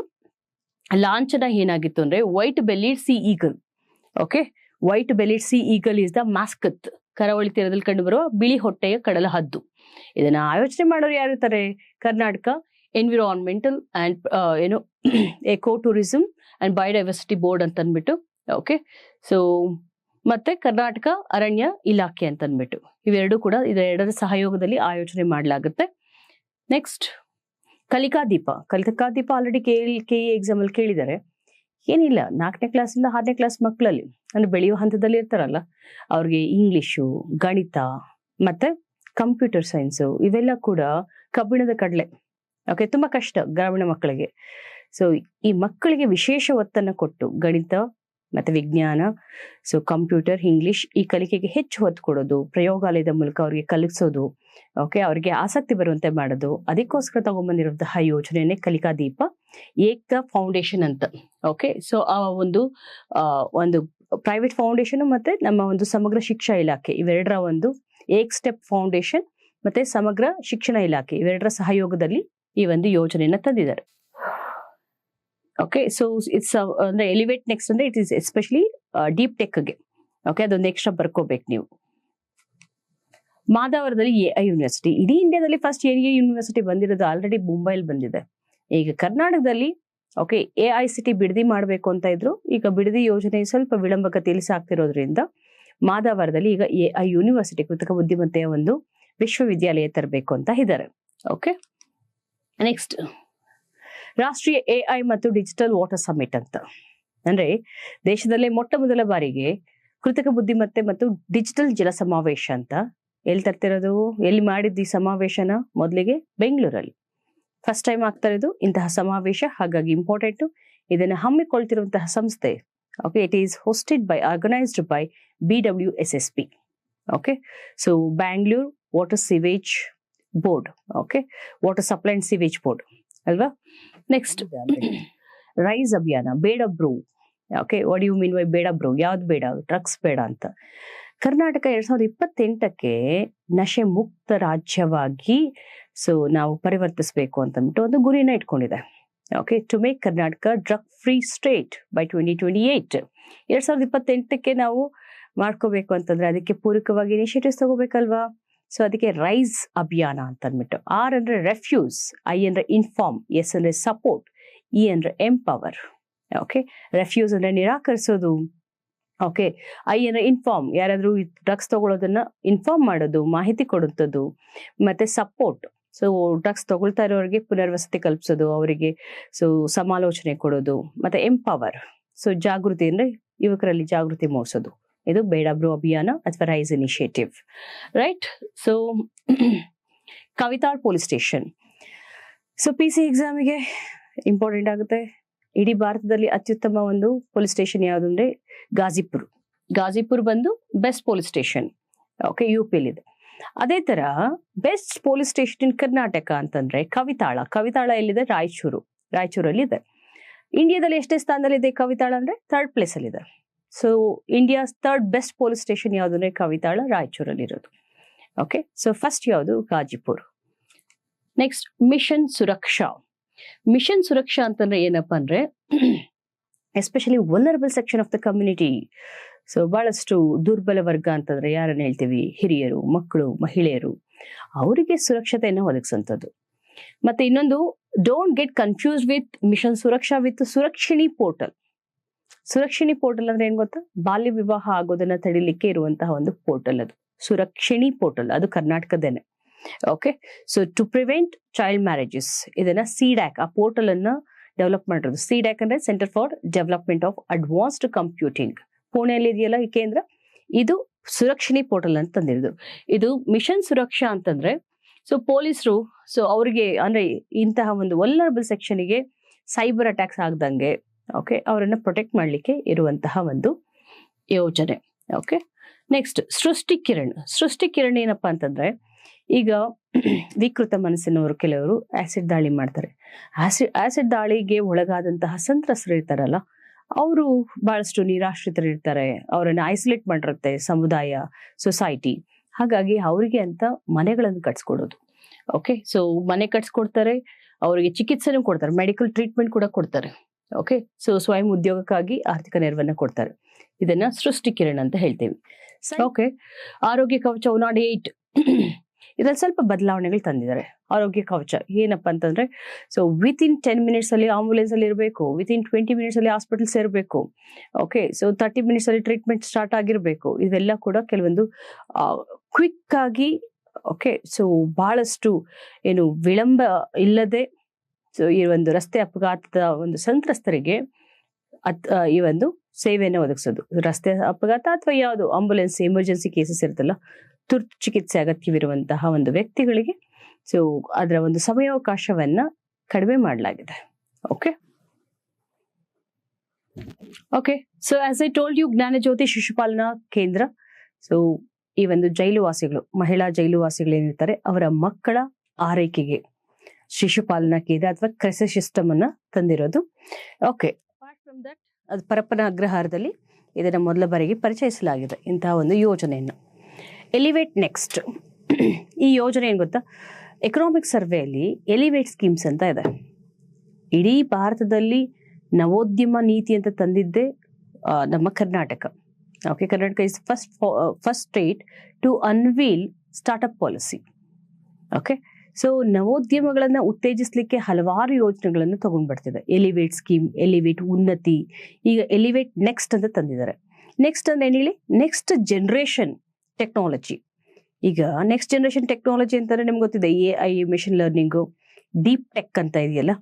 ಲಾಂಛನ ಏನಾಗಿತ್ತು ಅಂದ್ರೆ white bellied sea eagle. Okay, white bellied sea eagle is the mascot. ಕರಾವಳಿ ತೀರದಲ್ಲಿ ಕಂಡುಬರುವ ಬಿಳಿ ಹೊಟ್ಟೆಯ ಕಡಲ ಹದ್ದು. ಇದನ್ನ ಆಯೋಜನೆ ಮಾಡೋರು ಯಾರಿರ್ತಾರೆ? Karnataka environmental and eco tourism and biodiversity board ಅಂತ ಅಂದ್ಬಿಟ್ಟು. ಓಕೆ, ಸೊ ಮತ್ತೆ ಕರ್ನಾಟಕ ಅರಣ್ಯ ಇಲಾಖೆ ಅಂತ ಅಂದ್ಬಿಟ್ಟು ಇವೆರಡು ಕೂಡ ಇದೆರಡರ ಸಹಯೋಗದಲ್ಲಿ ಆಯೋಜನೆ ಮಾಡಲಾಗುತ್ತೆ. ನೆಕ್ಸ್ಟ್, ಕಲಿಕಾದೀಪ ಆಲ್ರೆಡಿ ಕೆ ಎಕ್ಸಾಮ್ ಅಲ್ಲಿ ಕೇಳಿದ್ದಾರೆ. ಏನಿಲ್ಲ, 4ನೇ ಕ್ಲಾಸಿಂದ 6ನೇ ಕ್ಲಾಸ್ ಮಕ್ಕಳಲ್ಲಿ ಅಂದ್ರೆ ಬೆಳೆಯುವ ಹಂತದಲ್ಲಿ ಇರ್ತಾರಲ್ಲ, ಅವ್ರಿಗೆ ಇಂಗ್ಲಿಷು, ಗಣಿತ ಮತ್ತೆ ಕಂಪ್ಯೂಟರ್ ಸೈನ್ಸು ಇವೆಲ್ಲ ಕೂಡ ಕಬ್ಬಿಣದ ಕಡಲೆ. ಓಕೆ, ತುಂಬಾ ಕಷ್ಟ ಗ್ರಾಮೀಣ ಮಕ್ಕಳಿಗೆ. ಸೊ ಈ ಮಕ್ಕಳಿಗೆ ವಿಶೇಷ ಒತ್ತನ್ನು ಕೊಟ್ಟು ಗಣಿತ ಮತ್ತೆ ವಿಜ್ಞಾನ, ಸೊ ಕಂಪ್ಯೂಟರ್, ಇಂಗ್ಲಿಷ್ ಈ ಕಲಿಕೆಗೆ ಹೆಚ್ಚು ಒತ್ತು ಕೊಡೋದು, ಪ್ರಯೋಗಾಲಯದ ಮೂಲಕ ಅವ್ರಿಗೆ ಕಲಿಸೋದು, ಓಕೆ, ಅವ್ರಿಗೆ ಆಸಕ್ತಿ ಬರುವಂತೆ ಮಾಡೋದು, ಅದಕ್ಕೋಸ್ಕರ ತಗೊಂಡ್ಬಂದಿರುವಂತಹ ಯೋಜನೆಯೇ ಕಲಿಕಾದೀಪ ಏಕತಾ ಫೌಂಡೇಶನ್ ಅಂತ. ಓಕೆ, ಸೊ ಆ ಒಂದು ಪ್ರೈವೇಟ್ ಫೌಂಡೇಶನ್ ಮತ್ತೆ ನಮ್ಮ ಒಂದು ಸಮಗ್ರ ಶಿಕ್ಷಾ ಇಲಾಖೆ ಇವೆರಡರ ಒಂದು ಏಕ್ ಸ್ಟೆಪ್ ಫೌಂಡೇಶನ್ ಮತ್ತೆ ಸಮಗ್ರ ಶಿಕ್ಷಣ ಇಲಾಖೆ ಇವೆರಡರ ಸಹಯೋಗದಲ್ಲಿ ಈ ಒಂದು ಯೋಜನೆಯನ್ನ ತಂದಿದ್ದಾರೆ. ಓಕೆ, ಸೊ ಇಟ್ಸ್ ಅಂದ್ರೆ ಎಲಿವೇಟ್ ನೆಕ್ಸ್ಟ್ ಅಂದ್ರೆ ಇಟ್ ಇಸ್ ಎಸ್ಪೆಷಲಿ ಡೀಪ್ ಟೆಕ್ಗೆ. ಓಕೆ, ಅದೊಂದು ಎಕ್ಸ್ಟ್ರಾ ಬರ್ಕೋಬೇಕು ನೀವು. ಮಾದಾವರದಲ್ಲಿ AI ಯೂನಿವರ್ಸಿಟಿ, ಇಡೀ ಇಂಡಿಯಾದಲ್ಲಿ ಫಸ್ಟ್ AI ಯೂನಿವರ್ಸಿಟಿ ಬಂದಿರೋದು ಆಲ್ರೆಡಿ ಮುಂಬೈಲಿ ಬಂದಿದೆ. ಈಗ ಕರ್ನಾಟಕದಲ್ಲಿ ಓಕೆ AICT ಬಿಡದಿ ಮಾಡಬೇಕು ಅಂತ ಇದ್ರು. ಈಗ ಬಿಡದಿ ಯೋಜನೆ ಸ್ವಲ್ಪ ವಿಳಂಬಗತಿಯಲ್ಲಿ ಸಾಗ್ತಿರೋದ್ರಿಂದ ಮಾದಾವರದಲ್ಲಿ ಈಗ AI ಯೂನಿವರ್ಸಿಟಿ ಕೃತಕ ಬುದ್ಧಿಮತ್ತೆಯ ಒಂದು ವಿಶ್ವವಿದ್ಯಾಲಯ ತರಬೇಕು ಅಂತ ಇದ್ದಾರೆ. ಓಕೆ, ನೆಕ್ಸ್ಟ್, ರಾಷ್ಟ್ರೀಯ AI ಮತ್ತು ಡಿಜಿಟಲ್ ವಾಟರ್ ಸಮಿಟ್ ಅಂತ. ಅಂದ್ರೆ ದೇಶದಲ್ಲೇ ಮೊಟ್ಟ ಮೊದಲ ಬಾರಿಗೆ ಕೃತಕ ಬುದ್ಧಿಮತ್ತೆ ಮತ್ತು ಡಿಜಿಟಲ್ ಜಲ ಸಮಾವೇಶ ಅಂತ ಎಲ್ಲಿ ತರ್ತಿರೋದು, ಎಲ್ಲಿ ಮಾಡಿದ್ದು ಈ ಸಮಾವೇಶನ? ಮೊದಲಿಗೆ ಬೆಂಗಳೂರಲ್ಲಿ ಫಸ್ಟ್ ಟೈಮ್ ಆಗ್ತಾ ಇರೋದು ಇಂತಹ ಸಮಾವೇಶ. ಹಾಗಾಗಿ ಇಂಪಾರ್ಟೆಂಟ್. ಇದನ್ನ ಹಮ್ಮಿಕೊಳ್ತಿರುವಂತಹ ಸಂಸ್ಥೆ okay, it is organized by BWSSB. Okay, so Bangalore water sewage board. Okay, water supply and sewage board ಅಲ್ವಾ. ನೆಕ್ಸ್ಟ್, ರೈಸ್ ಅಭಿಯಾನ, ಬೇಡ bro. Okay, what you mean by ಬೇಡ ಬ್ರೋ? ಯಾವ್ದು ಬೇಡ? ಡ್ರಗ್ಸ್ ಬೇಡ ಅಂತ. ಕರ್ನಾಟಕ 2028ಕ್ಕೆ ನಶೆ ಮುಕ್ತ ರಾಜ್ಯವಾಗಿ ಸೊ ನಾವು ಪರಿವರ್ತಿಸಬೇಕು ಅಂತಂದ್ಬಿಟ್ಟು ಒಂದು ಗುರಿನ ಇಟ್ಕೊಂಡಿದೆ. Okay, to make Karnataka drug free state by 2028. 2028ಕ್ಕೆ ನಾವು ಮಾಡ್ಕೋಬೇಕು ಅಂತಂದ್ರೆ ಅದಕ್ಕೆ ಪೂರಕವಾಗಿ ಇನಿಷಿಯೇಟಿವ್ಸ್ ತಗೋಬೇಕಲ್ವಾ. ಸೊ ಅದಕ್ಕೆ ರೈಸ್ ಅಭಿಯಾನ ಅಂತ ಅಂದ್ಬಿಟ್ಟು. R ಅಂದ್ರೆ ರೆಫ್ಯೂಸ್, I ಅಂದ್ರೆ ಇನ್ಫಾರ್ಮ್, S ಅಂದ್ರೆ ಸಪೋರ್ಟ್, E ಅಂದ್ರೆ ಎಂಪವರ್. ಓಕೆ, ರೆಫ್ಯೂಸ್ ಅಂದ್ರೆ ನಿರಾಕರಿಸೋದು. ಓಕೆ, I ಅಂದ್ರೆ ಇನ್ಫಾರ್ಮ್, ಯಾರಾದ್ರೂ ಡ್ರಗ್ಸ್ ತಗೊಳ್ಳೋದನ್ನ ಇನ್ಫಾರ್ಮ್ ಮಾಡೋದು, ಮಾಹಿತಿ ಕೊಡುವಂಥದ್ದು. ಮತ್ತೆ ಸಪೋರ್ಟ್, ಸೊ ಡ್ರಗ್ಸ್ ತಗೊಳ್ತಾ ಇರೋರಿಗೆ ಪುನರ್ವಸತಿ ಕಲ್ಪಿಸೋದು, ಅವರಿಗೆ ಸೊ ಸಮಾಲೋಚನೆ ಕೊಡೋದು. ಮತ್ತೆ ಎಂಪವರ್, ಸೊ ಜಾಗೃತಿ ಅಂದ್ರೆ ಯುವಕರಲ್ಲಿ ಜಾಗೃತಿ ಮೂಡಿಸೋದು. ಇದು ಬೇಡ ಬ್ರೋ ಅಭಿಯಾನ ಅಥವಾ ರೈಸ್ ಇನಿಷಿಯೇಟಿವ್, ರೈಟ್. ಸೊ ಕವಿತಾಳ್ ಪೊಲೀಸ್ ಸ್ಟೇಷನ್. ಸೊ PC ಎಕ್ಸಾಮಿಗೆ ಇಂಪಾರ್ಟೆಂಟ್ ಆಗುತ್ತೆ. ಇಡೀ ಭಾರತದಲ್ಲಿ ಅತ್ಯುತ್ತಮ ಒಂದು ಪೊಲೀಸ್ ಸ್ಟೇಷನ್ ಯಾವುದು ಅಂದ್ರೆ ಗಾಜಿಪುರ್ ಬಂದು ಬೆಸ್ಟ್ ಪೊಲೀಸ್ ಸ್ಟೇಷನ್. ಓಕೆ, UPಯಲ್ಲಿ ಇದೆ. ಅದೇ ತರ ಬೆಸ್ಟ್ ಪೊಲೀಸ್ ಸ್ಟೇಷನ್ ಇನ್ ಕರ್ನಾಟಕ ಅಂತಂದ್ರೆ ಕವಿತಾಳ ಎಲ್ಲಿದೆ? ರಾಯಚೂರಲ್ಲಿ ಇದೆ. ಇಂಡಿಯಾದಲ್ಲಿ ಎಷ್ಟೇ ಸ್ಥಾನದಲ್ಲಿದೆ ಕವಿತಾಳ ಅಂದ್ರೆ 3rd ಪ್ಲೇಸ್ ಅಲ್ಲಿ ಇದೆ. So India's 3rd best police station ಯಾವುದು ಅಂದ್ರೆ ಕವಿತಾಳ, ರಾಯಚೂರಲ್ಲಿ ಇರೋದು. ಓಕೆ, ಸೊ ಫಸ್ಟ್ ಯಾವುದು? ಗಾಜಿಪುರ್. ನೆಕ್ಸ್ಟ್, ಮಿಷನ್ ಸುರಕ್ಷಾ ಅಂತಂದ್ರೆ ಏನಪ್ಪಾ ಅಂದ್ರೆ especially vulnerable section of the community. So ಬಹಳಷ್ಟು ದುರ್ಬಲ ವರ್ಗ ಅಂತಂದ್ರೆ ಯಾರನ್ನ ಹೇಳ್ತೀವಿ? ಹಿರಿಯರು, ಮಕ್ಕಳು, ಮಹಿಳೆಯರು, ಅವರಿಗೆ ಸುರಕ್ಷತೆಯನ್ನು ಒದಗಿಸುವಂಥದ್ದು. ಮತ್ತೆ ಇನ್ನೊಂದು, don't get confuse with mission Suraksha with Surakshini portal ಅಂದ್ರೆ ಏನ್ ಗೊತ್ತಾ? ಬಾಲ್ಯ ವಿವಾಹ ಆಗೋದನ್ನ ತಡಿಲಿಕ್ಕೆ ಇರುವಂತಹ ಒಂದು ಪೋರ್ಟಲ್ ಅದು ಸುರಕ್ಷಿಣಿ ಪೋರ್ಟಲ್. ಅದು ಕರ್ನಾಟಕದೇನೆ. Okay, so to prevent child marriages ಇದನ್ನ CDAC ಆ ಪೋರ್ಟಲ್ ಅನ್ನ ಡೆವಲಪ್ ಮಾಡಿರೋದು. CDAC ಅಂದ್ರೆ centre for development of advanced computing, ಪುಣೆಯಲ್ಲಿ ಇದೆಯಲ್ಲ ಈ ಕೇಂದ್ರ. ಇದು ಸುರಕ್ಷಿಣಿ ಪೋರ್ಟಲ್ ಅಂತ ತಂದಿರೋದು. ಇದು ಮಿಷನ್ ಸುರಕ್ಷಾ ಅಂತಂದ್ರೆ ಸೊ ಪೊಲೀಸರು ಸೊ ಅವ್ರಿಗೆ ಅಂದ್ರೆ ಇಂತಹ ಒಂದು ವಲ್ನರಬಲ್ ಸೆಕ್ಷನ್ಗೆ ಸೈಬರ್ ಅಟ್ಯಾಕ್ಸ್ ಆಗದಂಗೆ ಓಕೆ ಅವರನ್ನ ಪ್ರೊಟೆಕ್ಟ್ ಮಾಡ್ಲಿಕ್ಕೆ ಇರುವಂತಹ ಒಂದು ಯೋಜನೆ. ಓಕೆ, ನೆಕ್ಸ್ಟ್ ಸೃಷ್ಟಿ ಕಿರಣ್ ಏನಪ್ಪಾ ಅಂತಂದ್ರೆ, ಈಗ ವಿಕೃತ ಮನಸ್ಸಿನವರು ಕೆಲವರು ಆಸಿಡ್ ದಾಳಿ ಮಾಡ್ತಾರೆ. ಆಸಿಡ್ ದಾಳಿಗೆ ಒಳಗಾದಂತಹ ಸಂತ್ರಸ್ತರು ಇರ್ತಾರಲ್ಲ, ಅವರು ಬಹಳಷ್ಟು ನಿರಾಶ್ರಿತರು ಇರ್ತಾರೆ, ಅವರನ್ನ ಐಸೋಲೇಟ್ ಮಾಡಿರುತ್ತೆ ಸಮುದಾಯ, ಸೊಸೈಟಿ. ಹಾಗಾಗಿ ಅವರಿಗೆ ಅಂತ ಮನೆಗಳನ್ನು ಕಟ್ಸ್ಕೊಡೋದು. ಓಕೆ, ಸೊ ಮನೆ ಕಟ್ಸ್ಕೊಡ್ತಾರೆ, ಅವರಿಗೆ ಚಿಕಿತ್ಸೆನೂ ಕೊಡ್ತಾರೆ, ಮೆಡಿಕಲ್ ಟ್ರೀಟ್ಮೆಂಟ್ ಕೂಡ ಕೊಡ್ತಾರೆ. ಓಕೆ, ಸೊ ಸ್ವಯಂ ಉದ್ಯೋಗಕ್ಕಾಗಿ ಆರ್ಥಿಕ ನೆರವನ್ನ ಕೊಡ್ತಾರೆ. ಇದನ್ನ ಸೃಷ್ಟಿ ಕಿರಣ್ ಅಂತ ಹೇಳ್ತೇವೆ. ಓಕೆ, ಆರೋಗ್ಯ ಕವಚ 108 ಇದ್ರಲ್ಲಿ ಸ್ವಲ್ಪ ಬದಲಾವಣೆಗಳು ತಂದಿದ್ದಾರೆ. ಆರೋಗ್ಯ ಕವಚ ಏನಪ್ಪಾ ಅಂತಂದ್ರೆ, ಸೊ ವಿತಿನ್ 10 minutes ಅಲ್ಲಿ ಆಂಬುಲೆನ್ಸ್ ಅಲ್ಲಿ ಇರಬೇಕು, ವಿತಿನ್ 20 minutes ಅಲ್ಲಿ ಹಾಸ್ಪಿಟಲ್ ಸೇರ್ಬೇಕು. ಓಕೆ, ಸೊ 30 minutes ಅಲ್ಲಿ ಟ್ರೀಟ್ಮೆಂಟ್ ಸ್ಟಾರ್ಟ್ ಆಗಿರ್ಬೇಕು. ಇವೆಲ್ಲ ಕೂಡ ಕೆಲವೊಂದು ಕ್ವಿಕ್ ಆಗಿ, ಓಕೆ, ಸೊ ಬಹಳಷ್ಟು ಏನು ವಿಳಂಬ ಇಲ್ಲದೆ, ಸೊ ಈ ಒಂದು ರಸ್ತೆ ಅಪಘಾತದ ಒಂದು ಸಂತ್ರಸ್ತರಿಗೆ ಈ ಒಂದು ಸೇವೆಯನ್ನು ಒದಗಿಸೋದು. ರಸ್ತೆ ಅಪಘಾತ ಅಥವಾ ಯಾವುದು ಆಂಬುಲೆನ್ಸ್ ಎಮರ್ಜೆನ್ಸಿ ಕೇಸಸ್ ಇರುತ್ತಲ್ಲ, ತುರ್ತು ಚಿಕಿತ್ಸೆ ಅಗತ್ಯವಿರುವಂತಹ ಒಂದು ವ್ಯಕ್ತಿಗಳಿಗೆ ಸೊ ಅದರ ಒಂದು ಸಮಯಾವಕಾಶವನ್ನ ಕಡಿಮೆ ಮಾಡಲಾಗಿದೆ. Okay okay so as I told you, Jnanajyothi Shishupalana Kendra, so ಈ ಒಂದು ಜೈಲುವಾಸಿಗಳು, ಮಹಿಳಾ ಜೈಲುವಾಸಿಗಳು ಏನಿರ್ತಾರೆ ಅವರ ಮಕ್ಕಳ ಆರೈಕೆಗೆ ಶಿಶುಪಾಲನಾ ಕೇಂದ್ರ ಅಥವಾ ಕ್ರೆಸೆ ಸಿಸ್ಟಮ್ ಅನ್ನ ತಂದಿರೋದು. ಓಕೆ, ಅಪಾರ್ಟ್ ಫ್ರಮ್ ದಟ್, ಅದು ಪರಪ್ಪನ ಅಗ್ರಹಾರದಲ್ಲಿ ಇದನ್ನ ಮೊದಲ ಬಾರಿಗೆ ಪರಿಚಯಿಸಲಾಗಿದೆ ಇಂತಹ ಒಂದು ಯೋಜನೆಯನ್ನು. ಎಲಿವೇಟ್ ನೆಕ್ಸ್ಟ್, ಈ ಯೋಜನೆ ಏನ್ ಗೊತ್ತಾ, ಎಕನಾಮಿಕ್ ಸರ್ವೆಯಲ್ಲಿ ಎಲಿವೇಟ್ ಸ್ಕೀಮ್ಸ್ ಅಂತ ಇದೆ. ಇಡೀ ಭಾರತದಲ್ಲಿ ನವೋದ್ಯಮ ನೀತಿ ಅಂತ ತಂದಿದ್ದೆ ನಮ್ಮ Karnataka. Okay, Karnataka is first state to unveil startup policy. Okay, so ನವೋದ್ಯಮಗಳನ್ನ ಉತ್ತೇಜಿಸಲಿಕ್ಕೆ ಹಲವಾರು ಯೋಜನೆಗಳನ್ನು ತಗೊಂಡ್ ಬರ್ತಿದೆ. ಎಲಿವೇಟ್ ಸ್ಕೀಮ್, ಎಲಿವೇಟ್ ಉನ್ನತಿ, ಈಗ ಎಲಿವೇಟ್ ನೆಕ್ಸ್ಟ್ ಅಂತ ತಂದಿದ್ದಾರೆ. ನೆಕ್ಸ್ಟ್ ಅಂದ್ರೆ ಏನ್ ಹೇಳಿ, ನೆಕ್ಸ್ಟ್ ಜನರೇಷನ್ ಟೆಕ್ನಾಲಜಿ. ಈಗ ನೆಕ್ಸ್ಟ್ ಜನರೇಷನ್ ಟೆಕ್ನಾಲಜಿ ಅಂತಂದ್ರೆ ನಿಮ್ಗೆ ಗೊತ್ತಿದೆ, AI, machine learning, deep tech ಅಂತ ಇದೆಯಲ್ಲ.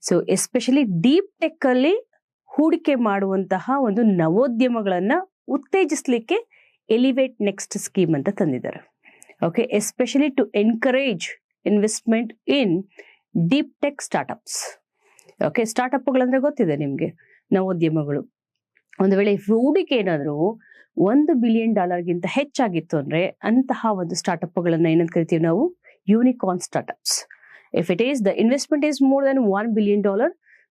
ಸೊ ಎಸ್ಪೆಷಲಿ ಡೀಪ್ ಟೆಕ್ ಅಲ್ಲಿ ಹೂಡಿಕೆ ಮಾಡುವಂತಹ ಒಂದು ನವೋದ್ಯಮಗಳನ್ನ ಉತ್ತೇಜಿಸಲಿಕ್ಕೆ ಎಲಿವೇಟ್ ನೆಕ್ಸ್ಟ್ ಸ್ಕೀಮ್ ಅಂತ ತಂದಿದ್ದಾರೆ. Okay, especially to encourage investment in deep tech startups. Okay, ಸ್ಟಾರ್ಟ್ಅಪ್ಗಳಂದ್ರೆ ಗೊತ್ತಿದೆ ನಿಮ್ಗೆ, ನವೋದ್ಯಮಗಳು. ಒಂದು ವೇಳೆ ಹೂಡಿಕೆ ಏನಾದ್ರು $1 billion ಹೆಚ್ಚಾಗಿತ್ತು ಅಂದ್ರೆ ಅಂತಹ ಒಂದು ಸ್ಟಾರ್ಟ್ಅಪ್ಗಳನ್ನ ಏನಂತ ಕರಿತೀವಿ ನಾವು, unicorn startups. If it is the investment is more than $1 billion,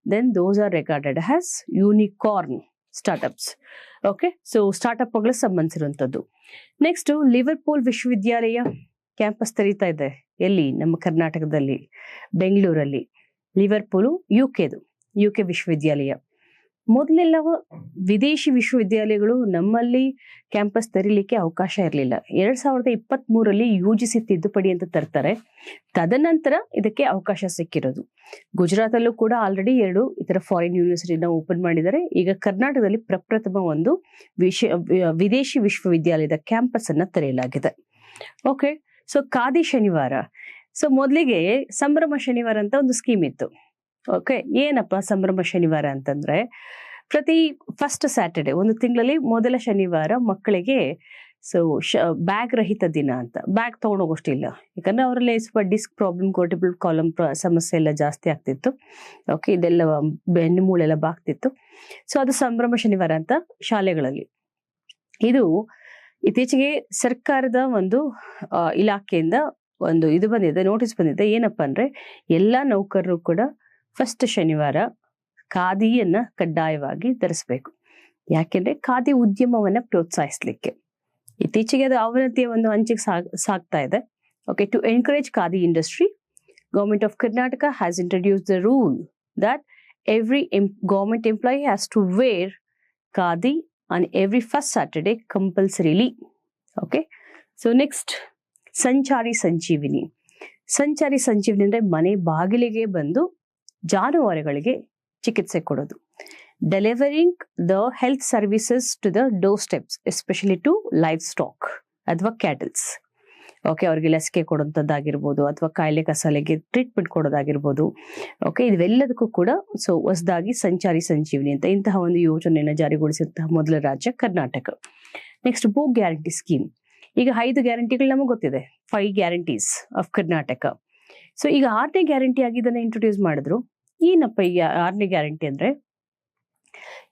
then those are regarded as unicorn startups. Okay, so ಸ್ಟಾರ್ಟ್ಅಪ್ಗಳು ಸಂಬಂಧಿಸಿರುವಂತದ್ದು. ನೆಕ್ಸ್ಟ್, ಲಿವರ್ಪೂಲ್ ವಿಶ್ವವಿದ್ಯಾಲಯ ಕ್ಯಾಂಪಸ್ ತೆರೀತಾ ಇದೆ. ಎಲ್ಲಿ? ನಮ್ಮ ಕರ್ನಾಟಕದಲ್ಲಿ, ಬೆಂಗಳೂರಲ್ಲಿ. ಲಿವರ್ಪೂಲು UK ವಿಶ್ವವಿದ್ಯಾಲಯ. ಮೊದಲೆಲ್ಲ ವಿದೇಶಿ ವಿಶ್ವವಿದ್ಯಾಲಯಗಳು ನಮ್ಮಲ್ಲಿ ಕ್ಯಾಂಪಸ್ ತೆರೀಲಿಕ್ಕೆ ಅವಕಾಶ ಇರಲಿಲ್ಲ. 2023 UGC ತಿದ್ದುಪಡಿ ಅಂತ ತರ್ತಾರೆ. ತದನಂತರ ಇದಕ್ಕೆ ಅವಕಾಶ ಸಿಕ್ಕಿರೋದು. ಗುಜರಾತಲ್ಲೂ ಕೂಡ ಆಲ್ರೆಡಿ 2 ಇತರ ಫಾರಿನ್ ಯೂನಿವರ್ಸಿಟಿನ ಓಪನ್ ಮಾಡಿದ್ದಾರೆ. ಈಗ ಕರ್ನಾಟಕದಲ್ಲಿ ಪ್ರಪ್ರಥಮ ಒಂದು ವಿದೇಶಿ ವಿಶ್ವವಿದ್ಯಾಲಯದ ಕ್ಯಾಂಪಸ್ ಅನ್ನ ತೆರೆಯಲಾಗಿದೆ. ಓಕೆ, ಸೊ ಖಾದಿ ಶನಿವಾರ. ಸೊ ಮೊದಲಿಗೆ ಸಂಭ್ರಮ ಶನಿವಾರ ಅಂತ ಒಂದು ಸ್ಕೀಮ್ ಇತ್ತು. ಓಕೆ, ಏನಪ್ಪ ಸಂಭ್ರಮ ಶನಿವಾರ ಅಂತಂದ್ರೆ, ಪ್ರತಿ ಫಸ್ಟ್ ಸ್ಯಾಟರ್ಡೆ, ಒಂದು ತಿಂಗಳಲ್ಲಿ ಮೊದಲ ಶನಿವಾರ ಮಕ್ಕಳಿಗೆ ಸೊ ಬ್ಯಾಗ್ ರಹಿತ ದಿನ ಅಂತ. ಬ್ಯಾಗ್ ತಗೊಂಡೋಗೋಷ್ಟಿಲ್ಲ, ಯಾಕಂದ್ರೆ ಅವರಲ್ಲಿ ಸ್ವಲ್ಪ ಡಿಸ್ಕ್ ಪ್ರಾಬ್ಲಮ್, ವರ್ಟಿಬ್ರಲ್ ಕಾಲಮ್ ಸಮಸ್ಯೆ ಎಲ್ಲ ಜಾಸ್ತಿ ಆಗ್ತಿತ್ತು. ಓಕೆ, ಇದೆಲ್ಲ ಬೆನ್ನು ಮೂಳೆಲ್ಲ ಬಾಗ್ತಿತ್ತು. ಸೊ ಅದು ಸಂಭ್ರಮ ಶನಿವಾರ ಅಂತ ಶಾಲೆಗಳಲ್ಲಿ. ಇದು ಇತ್ತೀಚೆಗೆ ಸರ್ಕಾರದ ಒಂದು ಇಲಾಖೆಯಿಂದ ಒಂದು ಇದು ಬಂದಿದೆ, ನೋಟಿಸ್ ಬಂದಿದೆ. ಏನಪ್ಪಾ ಅಂದ್ರೆ, ಎಲ್ಲಾ ನೌಕರರು ಕೂಡ ಫಸ್ಟ್ ಶನಿವಾರ ಖಾದಿಯನ್ನ ಕಡ್ಡಾಯವಾಗಿ ಧರಿಸಬೇಕು. ಯಾಕೆಂದ್ರೆ ಖಾದಿ ಉದ್ಯಮವನ್ನ ಪ್ರೋತ್ಸಾಹಿಸ್ಲಿಕ್ಕೆ ಇತ್ತೀಚೆಗೆ ಅದು ಅವನತಿಯ ಒಂದು ಅಂಚಿಗೆ ಸಾಗ್ತಾ ಇದೆ. Okay, to encourage khadi industry, government of Karnataka has introduce the rule that every government employee has to wear khadi on every first Saturday compulsorily. Okay, so next, Sanchari Sanjeevini. ಸಂಚಾರಿ ಸಂಜೀವಿನಿ ಅಂದ್ರೆ ಮನೆ ಬಾಗಿಲಿಗೆ ಬಂದು ಜಾನುವಾರುಗಳಿಗೆ ಚಿಕಿತ್ಸೆ ಕೊಡೋದು. Delivering the health services to the door steps, especially to life stock ಅಥವಾ ಕ್ಯಾಟಲ್ಸ್. ಓಕೆ, ಅವ್ರಿಗೆ ಲಸಿಕೆ ಕೊಡುವಂಥದ್ದಾಗಿರ್ಬೋದು ಅಥವಾ ಕಾಯಿಲೆ ಕಸಾಲೆಗೆ ಟ್ರೀಟ್ಮೆಂಟ್ ಕೊಡೋದಾಗಿರ್ಬೋದು. ಓಕೆ, ಇವೆಲ್ಲದಕ್ಕೂ ಕೂಡ ಸೊ ಹೊಸದಾಗಿ ಸಂಚಾರಿ ಸಂಜೀವಿನಿ ಅಂತ ಇಂತಹ ಒಂದು ಯೋಜನೆಯನ್ನು ಜಾರಿಗೊಳಿಸಿದಂತಹ ಮೊದಲ ರಾಜ್ಯ ಕರ್ನಾಟಕ. ನೆಕ್ಸ್ಟ್, ಭೂ ಗ್ಯಾರಂಟಿ ಸ್ಕೀಮ್. ಈಗ 5 ಗ್ಯಾರಂಟಿಗಳು ನಮಗೆ ಗೊತ್ತಿದೆ, 5 ಗ್ಯಾರಂಟೀಸ್ ಆಫ್ ಕರ್ನಾಟಕ. ಸೊ ಈಗ 6ನೇ ಗ್ಯಾರಂಟಿ ಆಗಿ ಇದನ್ನ ಇಂಟ್ರೊಡ್ಯೂಸ್ ಮಾಡಿದ್ರು. ಏನಪ್ಪ ಈ 6ನೇ ಗ್ಯಾರಂಟಿ ಅಂದ್ರೆ,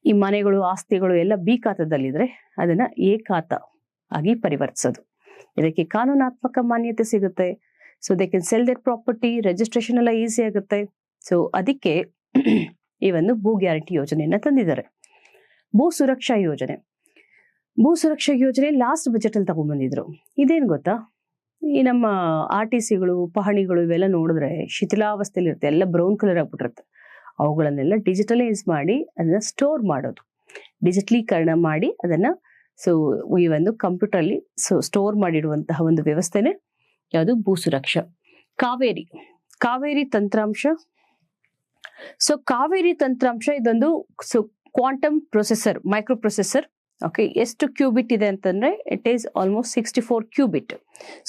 ಈ ಮನೆಗಳು, ಆಸ್ತಿಗಳು ಎಲ್ಲ ಬಿ ಖಾತಾದಲ್ಲಿದ್ರೆ ಅದನ್ನ ಎ ಖಾತಾ ಆಗಿ ಪರಿವರ್ತಿಸೋದು. ಇದಕ್ಕೆ ಕಾನೂನಾತ್ಮಕ ಮಾನ್ಯತೆ ಸಿಗುತ್ತೆ. So they can cell their property, registration ಎಲ್ಲ ಈಸಿ ಆಗುತ್ತೆ. ಸೊ ಅದಕ್ಕೆ ಈ ಒಂದು ಭೂ ಗ್ಯಾರಂಟಿ ಯೋಜನೆಯನ್ನ ತಂದಿದ್ದಾರೆ. ಭೂ ಸುರಕ್ಷಾ ಯೋಜನೆ. ಭೂ ಸುರಕ್ಷಾ ಯೋಜನೆ ಲಾಸ್ಟ್ ಬಜೆಟ್ ಅಲ್ಲಿ ತಗೊಂಡ್ಬಂದಿದ್ರು. ಇದೇನ್ ಗೊತ್ತಾ, ಈ ನಮ್ಮ RTCಗಳು, ಪಹಣಿಗಳು ಇವೆಲ್ಲ ನೋಡಿದ್ರೆ ಶಿಥಿಲಾವಸ್ಥೆಯಲ್ಲಿ ಇರುತ್ತೆ, ಎಲ್ಲ ಬ್ರೌನ್ ಕಲರ್ ಆಗ್ಬಿಟ್ಟಿರುತ್ತೆ. ಅವುಗಳನ್ನೆಲ್ಲ ಡಿಜಿಟಲೈಸ್ ಮಾಡಿ ಅದನ್ನ ಸ್ಟೋರ್ ಮಾಡೋದು, ಡಿಜಿಟಲೀಕರಣ ಮಾಡಿ ಅದನ್ನ ಸೊ ಈ ಒಂದು ಕಂಪ್ಯೂಟರ್ ಅಲ್ಲಿ ಸ್ಟೋರ್ ಮಾಡಿಡುವಂತಹ ಒಂದು ವ್ಯವಸ್ಥೆನೆ ಯಾವುದು ಭೂ ಸುರಕ್ಷಾ. ಕಾವೇರಿ ತಂತ್ರಾಂಶ. ಸೊ ಕಾವೇರಿ ತಂತ್ರಾಂಶ ಇದೊಂದು quantum processor, micro processor. Okay, ಎಷ್ಟು ಕ್ಯೂಬಿಟ್ ಇದೆ ಅಂತಂದ್ರೆ it is almost 64 cubit.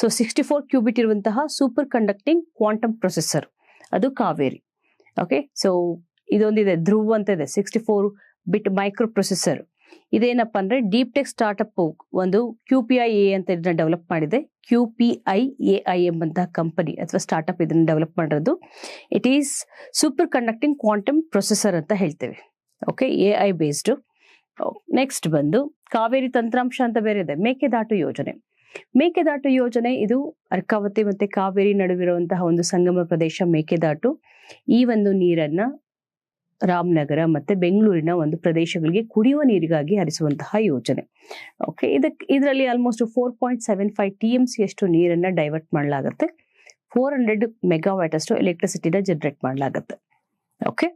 So 64 cubit ಇರುವಂತಹ ಸೂಪರ್ ಕಂಡಕ್ಟಿಂಗ್ ಕ್ವಾಂಟಮ್ ಪ್ರೊಸೆಸರ್ ಅದು ಕಾವೇರಿ. ಓಕೆ, ಸೊ ಇದೊಂದಿದೆ ಧ್ರುವ್ ಅಂತ ಇದೆ, 64 ಬಿಟ್ ಮೈಕ್ರೋ ಪ್ರೊಸೆಸರ್. ಇದೇನಪ್ಪ ಅಂದ್ರೆ ಡೀಪ್ ಟೆಕ್ ಸ್ಟಾರ್ಟ್ಅಪ್ ಒಂದು QPIA ಅಂತ ಇದನ್ನ ಡೆವಲಪ್ ಮಾಡಿದೆ. QPIAI ಎಂಬಂತಹ ಕಂಪನಿ ಅಥವಾ ಸ್ಟಾರ್ಟ್ಅಪ್ ಇದನ್ನ ಡೆವಲಪ್ ಮಾಡಿರೋದು. It is super conducting quantum processor ಅಂತ ಹೇಳ್ತೇವೆ. Okay, AI based. ನೆಕ್ಸ್ಟ್ ಬಂದು ಕಾವೇರಿ ತಂತ್ರಾಂಶ ಅಂತ ಬೇರೆ ಇದೆ. ಮೇಕೆದಾಟು ಯೋಜನೆ ಇದು ಅರ್ಕಾವತಿ ಮತ್ತೆ ಕಾವೇರಿ ನಡುವಿರುವಂತಹ ಒಂದು ಸಂಗಮ ಪ್ರದೇಶ ಮೇಕೆದಾಟು. ಈ ಒಂದು ನೀರನ್ನ ರಾಮನಗರ ಮತ್ತೆ ಬೆಂಗಳೂರಿನ ಒಂದು ಪ್ರದೇಶಗಳಿಗೆ ಕುಡಿಯುವ ನೀರಿಗಾಗಿ ಹರಿಸುವಂತಹ ಯೋಜನೆ. ಓಕೆ, ಇದರಲ್ಲಿ ಆಲ್ಮೋಸ್ಟ್ 4.75 TMC ಅಷ್ಟು ನೀರನ್ನ ಡೈವರ್ಟ್ ಮಾಡಲಾಗುತ್ತೆ. 400 ಮೆಗಾವ್ಯಾಟ್ ಅಷ್ಟು ಎಲೆಕ್ಟ್ರಿಸಿಟಿನ ಜನರೇಟ್ ಮಾಡಲಾಗುತ್ತೆ. ಓಕೆ,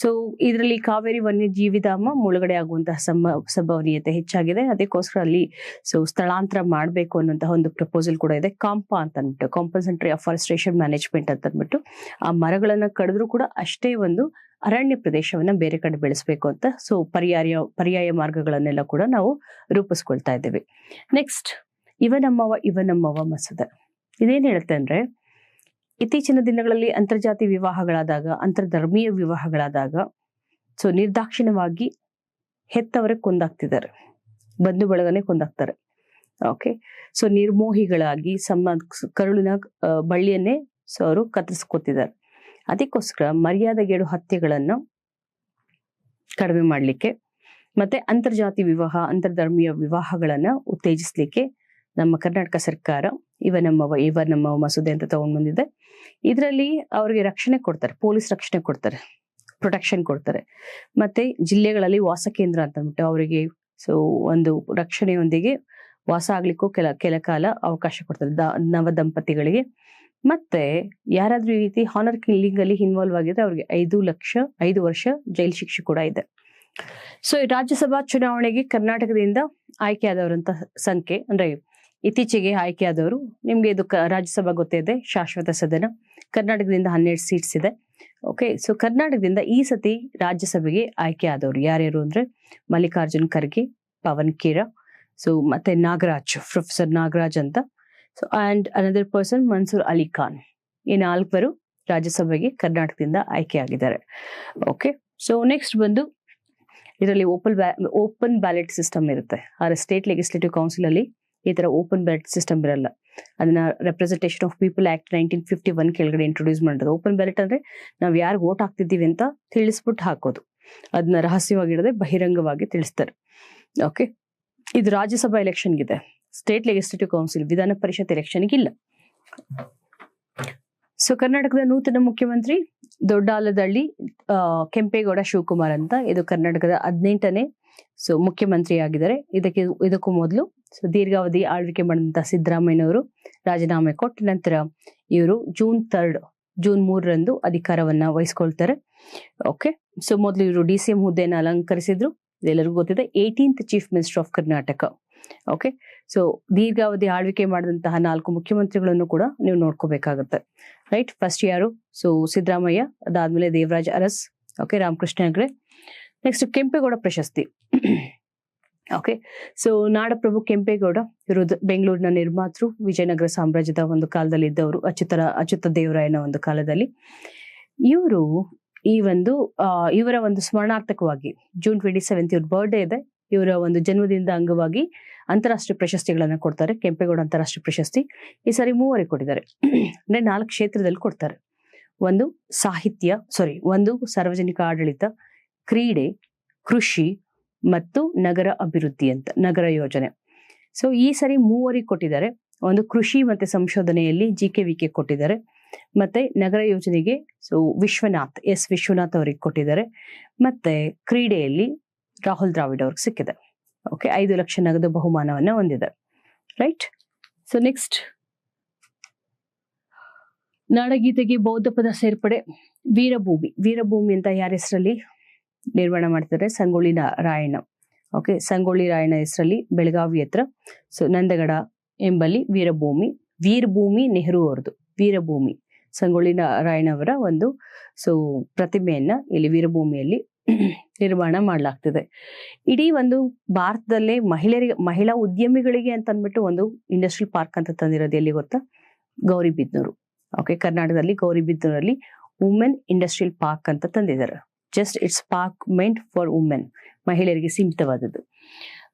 ಸೊ ಇದರಲ್ಲಿ ಕಾವೇರಿ ವನ್ಯಜೀವಿ ಧಾಮ ಮುಳುಗಡೆ ಆಗುವಂತಹ ಸಂಭವನೀಯತೆ ಹೆಚ್ಚಾಗಿದೆ. ಅದಕ್ಕೋಸ್ಕರ ಅಲ್ಲಿ ಸ್ಥಳಾಂತರ ಮಾಡಬೇಕು ಅನ್ನುವಂತಹ ಒಂದು ಪ್ರಪೋಸಲ್ ಕೂಡ ಇದೆ. ಕಾಂಪಾ ಅಂತ ಅಂದ್ಬಿಟ್ಟು, ಕಾಂಪನ್ಸೆಂಟ್ರಿ ಅಫಾರೆಸ್ಟ್ರೇಷನ್ ಮ್ಯಾನೇಜ್ಮೆಂಟ್ ಅಂತ ಅಂದ್ಬಿಟ್ಟು, ಆ ಮರಗಳನ್ನ ಕಡಿದ್ರು ಕೂಡ ಅಷ್ಟೇ ಒಂದು ಅರಣ್ಯ ಪ್ರದೇಶವನ್ನ ಬೇರೆ ಕಡೆ ಬೆಳೆಸಬೇಕು ಅಂತ ಪರ್ಯಾಯ ಮಾರ್ಗಗಳನ್ನೆಲ್ಲ ಕೂಡ ನಾವು ರೂಪಿಸ್ಕೊಳ್ತಾ ಇದ್ದೇವೆ. ನೆಕ್ಸ್ಟ್ ಇವನಮ್ಮವ ಮಸೂದೆ. ಇದೇನ್ ಹೇಳುತ್ತೆ ಅಂದ್ರೆ, ಇತ್ತೀಚಿನ ದಿನಗಳಲ್ಲಿ ಅಂತರ್ಜಾತಿ ವಿವಾಹಗಳಾದಾಗ, ಅಂತರ್ಧರ್ಮೀಯ ವಿವಾಹಗಳಾದಾಗ ನಿರ್ದಾಕ್ಷಿಣ್ಯವಾಗಿ ಹೆತ್ತವರೇ ಕೊಂದಾಗ್ತಿದ್ದಾರೆ, ಬಂಧು ಬಳಗನೆ ಕೊಂದಾಗ್ತಾರೆ. ಓಕೆ, ನಿರ್ಮೋಹಿಗಳಾಗಿ ಕರುಳಿನ ಬಳ್ಳಿಯನ್ನೇ ಅವರು ಕತ್ತರಿಸ್ಕೊತಿದ್ದಾರೆ. ಅದಕ್ಕೋಸ್ಕರ ಮರ್ಯಾದೆಗೇಡು ಹತ್ಯೆಗಳನ್ನ ಕಡಿಮೆ ಮಾಡ್ಲಿಕ್ಕೆ ಮತ್ತೆ ಅಂತರ್ಜಾತಿ ವಿವಾಹ, ಅಂತರ್ಧರ್ಮೀಯ ವಿವಾಹಗಳನ್ನ ಉತ್ತೇಜಿಸ್ಲಿಕ್ಕೆ ನಮ್ಮ ಕರ್ನಾಟಕ ಸರ್ಕಾರ ಇವನಮ್ಮವ ಮಸೂದೆ ಅಂತ ತಗೊಂಡ್ ಬಂದಿದೆ. ಇದರಲ್ಲಿ ಅವ್ರಿಗೆ ರಕ್ಷಣೆ ಕೊಡ್ತಾರೆ, ಪೊಲೀಸ್ ರಕ್ಷಣೆ ಕೊಡ್ತಾರೆ, ಪ್ರೊಟೆಕ್ಷನ್ ಕೊಡ್ತಾರೆ. ಮತ್ತೆ ಜಿಲ್ಲೆಗಳಲ್ಲಿ ವಾಸ ಕೇಂದ್ರ ಅಂತ ಅಂದ್ಬಿಟ್ಟು ಅವರಿಗೆ ಒಂದು ರಕ್ಷಣೆಯೊಂದಿಗೆ ವಾಸ ಆಗ್ಲಿಕ್ಕೂ ಕೆಲ ಕಾಲ ಅವಕಾಶ ಕೊಡ್ತಾರೆ ನವ ದಂಪತಿಗಳಿಗೆ. ಮತ್ತೆ ಯಾರಾದ್ರೂ ಈ ರೀತಿ ಹಾನರ್ ಕಿಲ್ಲಿಂಗ್ ಅಲ್ಲಿ ಇನ್ವಾಲ್ವ್ ಆಗಿದ್ರೆ ಅವ್ರಿಗೆ 5 ವರ್ಷ ಜೈಲು ಶಿಕ್ಷೆ ಕೂಡ ಇದೆ. ರಾಜ್ಯಸಭಾ ಚುನಾವಣೆಗೆ ಕರ್ನಾಟಕದಿಂದ ಆಯ್ಕೆಯಾದವರಂತ ಸಂಖ್ಯೆ ಅಂದ್ರೆ ಇತ್ತೀಚೆಗೆ ಆಯ್ಕೆಯಾದವರು, ನಿಮ್ಗೆ ಇದು ರಾಜ್ಯಸಭಾ ಗೊತ್ತೇ ಇದೆ, ಶಾಶ್ವತ ಸದನ. ಕರ್ನಾಟಕದಿಂದ 12 ಸೀಟ್ಸ್ ಇದೆ. ಓಕೆ, ಕರ್ನಾಟಕದಿಂದ ಈ ಸತಿ ರಾಜ್ಯಸಭೆಗೆ ಆಯ್ಕೆ ಆದವರು ಯಾರ್ಯಾರು ಅಂದ್ರೆ ಮಲ್ಲಿಕಾರ್ಜುನ್ ಖರ್ಗೆ, ಪವನ್ ಖೇರಾ, ಮತ್ತೆ ಪ್ರೊಫೆಸರ್ ನಾಗರಾಜ್ ಅಂತ, and another person Mansoor Ali Khan. ಈ 4 ರಾಜ್ಯಸಭೆಗೆ ಕರ್ನಾಟಕದಿಂದ ಆಯ್ಕೆಯಾಗಿದ್ದಾರೆ. ಓಕೆ, ನೆಕ್ಸ್ಟ್ ಬಂದು ಇದರಲ್ಲಿ ಓಪನ್ ಬ್ಯಾಲೆಟ್ ಸಿಸ್ಟಮ್ ಇರುತ್ತೆ. ಆದ್ರೆ ಸ್ಟೇಟ್ ಲೆಜಿಸ್ಲೇಟಿವ್ ಕೌನ್ಸಿಲ್ ಅಲ್ಲಿ ಈ ತರ ಓಪನ್ ಬ್ಯಾಲೆಟ್ ಸಿಸ್ಟಮ್ ಇರಲ್ಲ. ಅದನ್ನ ರೆಪ್ರೆಸೆಂಟೇಷನ್ ಆಫ್ ಪೀಪಲ್ ಆಕ್ಟ್ 1951 ಕೆಳಗಡೆ ಇಂಟ್ರೊಡ್ಯೂಸ್ ಮಾಡೋದು. ಓಪನ್ ಬ್ಯಾಲೆಟ್ ಅಂದ್ರೆ ನಾವ್ ಯಾರು ವೋಟ್ ಹಾಕ್ತಿದ್ದೀವಿ ಅಂತ ತಿಳಿಸ್ಬಿಟ್ಟು ಹಾಕೋದು, ಅದನ್ನ ರಹಸ್ಯವಾಗಿಡದೆ ಬಹಿರಂಗವಾಗಿ ತಿಳಿಸ್ತಾರೆ. ಓಕೆ, ಇದು ರಾಜ್ಯಸಭಾ ಎಲೆಕ್ಷನ್ಗಿದೆ, ಸ್ಟೇಟ್ ಲೆಜಿಸ್ಲೇಟಿವ್ ಕೌನ್ಸಿಲ್, ವಿಧಾನ ಪರಿಷತ್ ಎಲೆಕ್ಷನ್ಗೆ ಇಲ್ಲ. ಕರ್ನಾಟಕದ ನೂತನ ಮುಖ್ಯಮಂತ್ರಿ ದೊಡ್ಡಾಲದಳ್ಳಿ ಕೆಂಪೇಗೌಡ ಶಿವಕುಮಾರ್ ಅಂತ. ಇದು ಕರ್ನಾಟಕದ 18ನೇ ಮುಖ್ಯಮಂತ್ರಿ ಆಗಿದ್ದಾರೆ. ಇದಕ್ಕೂ ಮೊದಲು ದೀರ್ಘಾವಧಿ ಆಳ್ವಿಕೆ ಮಾಡಿದಂತ ಸಿದ್ದರಾಮಯ್ಯನವರು ರಾಜೀನಾಮೆ ಕೊಟ್ಟ ನಂತರ ಇವರು ಜೂನ್ 3 ಅಧಿಕಾರವನ್ನ ವಹಿಸ್ಕೊಳ್ತಾರೆ. ಓಕೆ, ಮೊದಲು ಇವರು DCM ಹುದ್ದೆಯನ್ನು ಅಲಂಕರಿಸಿದ್ರು, ಇದೆಲ್ಲರಿಗೂ ಗೊತ್ತಿದೆ. 18th chief minister of Karnataka. Okay, ದೀರ್ಘಾವಧಿ ಆಳ್ವಿಕೆ ಮಾಡಿದಂತಹ 4 ಮುಖ್ಯಮಂತ್ರಿಗಳನ್ನು ಕೂಡ ನೀವು ನೋಡ್ಕೋಬೇಕಾಗತ್ತೆ. ರೈಟ್, ಫಸ್ಟ್ ಯಾರು? ಸಿದ್ದರಾಮಯ್ಯ, ಅದಾದ್ಮೇಲೆ ದೇವರಾಜ ಅರಸ್, ಓಕೆ, ರಾಮಕೃಷ್ಣ ಹೆಗಡೆ. ನೆಕ್ಸ್ಟ್ ಕೆಂಪೇಗೌಡ ಪ್ರಶಸ್ತಿ. ಓಕೆ, ನಾಡಪ್ರಭು ಕೆಂಪೇಗೌಡ ಇವರು ಬೆಂಗಳೂರಿನ ನಿರ್ಮಾತೃ, ವಿಜಯನಗರ ಸಾಮ್ರಾಜ್ಯದ ಒಂದು ಕಾಲದಲ್ಲಿ ಇದ್ದವರು, ಅಚ್ಯುತ ದೇವರಾಯನ ಒಂದು ಕಾಲದಲ್ಲಿ. ಇವರು ಇವರ ಒಂದು ಸ್ಮರಣಾರ್ಥಕವಾಗಿ ಜೂನ್ 27 ಇವ್ರ ಬರ್ಡೇ ಇದೆ. ಇವರ ಒಂದು ಜನ್ಮದಿನದ ಅಂಗವಾಗಿ ಅಂತಾರಾಷ್ಟ್ರೀಯ ಪ್ರಶಸ್ತಿಗಳನ್ನ ಕೊಡ್ತಾರೆ. ಕೆಂಪೇಗೌಡ ಅಂತಾರಾಷ್ಟ್ರೀಯ ಪ್ರಶಸ್ತಿ ಈ ಸಾರಿ 3 ಕೊಟ್ಟಿದ್ದಾರೆ. ಅಂದ್ರೆ 4 ಕ್ಷೇತ್ರದಲ್ಲಿ ಕೊಡ್ತಾರೆ. ಒಂದು ಸಾರ್ವಜನಿಕ ಆಡಳಿತ, ಕ್ರೀಡೆ, ಕೃಷಿ ಮತ್ತು ನಗರ ಅಭಿವೃದ್ಧಿ ಅಂತ, ನಗರ ಯೋಜನೆ. ಸೊ ಈ ಸರಿ 3 ಕೊಟ್ಟಿದ್ದಾರೆ. ಒಂದು ಕೃಷಿ ಮತ್ತೆ ಸಂಶೋಧನೆಯಲ್ಲಿ GK ಕೊಟ್ಟಿದ್ದಾರೆ, ಮತ್ತೆ ನಗರ ಯೋಜನೆಗೆ ಸೊ ವಿಶ್ವನಾಥ್ ಅವರಿಗೆ ಕೊಟ್ಟಿದ್ದಾರೆ, ಮತ್ತೆ ಕ್ರೀಡೆಯಲ್ಲಿ ರಾಹುಲ್ ದ್ರಾವಿಡ್ ಅವ್ರಿಗೆ ಸಿಕ್ಕಿದೆ. ಓಕೆ, 5 ಲಕ್ಷ ನಗದು ಬಹುಮಾನವನ್ನ ಹೊಂದಿದೆ. ರೈಟ್. ಸೊ ನೆಕ್ಸ್ಟ್, ನಾಡಗೀತೆಗೆ ಬೌದ್ಧ ಪದ ಸೇರ್ಪಡೆ. ವೀರಭೂಮಿ ಅಂತ ಯಾರ ಹೆಸರಲ್ಲಿ ನಿರ್ಮಾಣ ಮಾಡ್ತಾರೆ? ಸಂಗೊಳ್ಳಿ ರಾಯಣ್ಣ. ಓಕೆ, ಸಂಗೊಳ್ಳಿ ರಾಯಣ್ಣ ಹೆಸರಲ್ಲಿ ಬೆಳಗಾವಿ ಹತ್ರ ಸೊ ನಂದಗಡ ಎಂಬಲ್ಲಿ ವೀರಭೂಮಿ ನೆಹರು ಅವರದು ವೀರಭೂಮಿ ಸಂಗೊಳ್ಳಿ ರಾಯಣ್ಣ ಅವರ ಒಂದು ಸೊ ಪ್ರತಿಮೆಯನ್ನ ಇಲ್ಲಿ ವೀರಭೂಮಿಯಲ್ಲಿ ನಿರ್ಮಾಣ ಮಾಡಲಾಗ್ತಿದೆ. ಇಡೀ ಒಂದು ಭಾರತದಲ್ಲೇ ಮಹಿಳಾ ಉದ್ಯಮಿಗಳಿಗೆ ಅಂತ ಅಂದ್ಬಿಟ್ಟು ಒಂದು ಇಂಡಸ್ಟ್ರಿಯಲ್ ಪಾರ್ಕ್ ಅಂತ ತಂದಿರೋದು ಎಲ್ಲಿ ಗೊತ್ತಾ? ಗೌರಿಬಿದನೂರು. ಓಕೆ, ಕರ್ನಾಟಕದಲ್ಲಿ ಗೌರಿಬಿದನೂರಲ್ಲಿ ವುಮೆನ್ ಇಂಡಸ್ಟ್ರಿಯಲ್ ಪಾರ್ಕ್ ಅಂತ ತಂದಿದ್ದಾರೆ. Just it's park meant for women, ಮಹಿಳೆಯರಿಗೆ ಸೀಮಿತವಾದದ್ದು.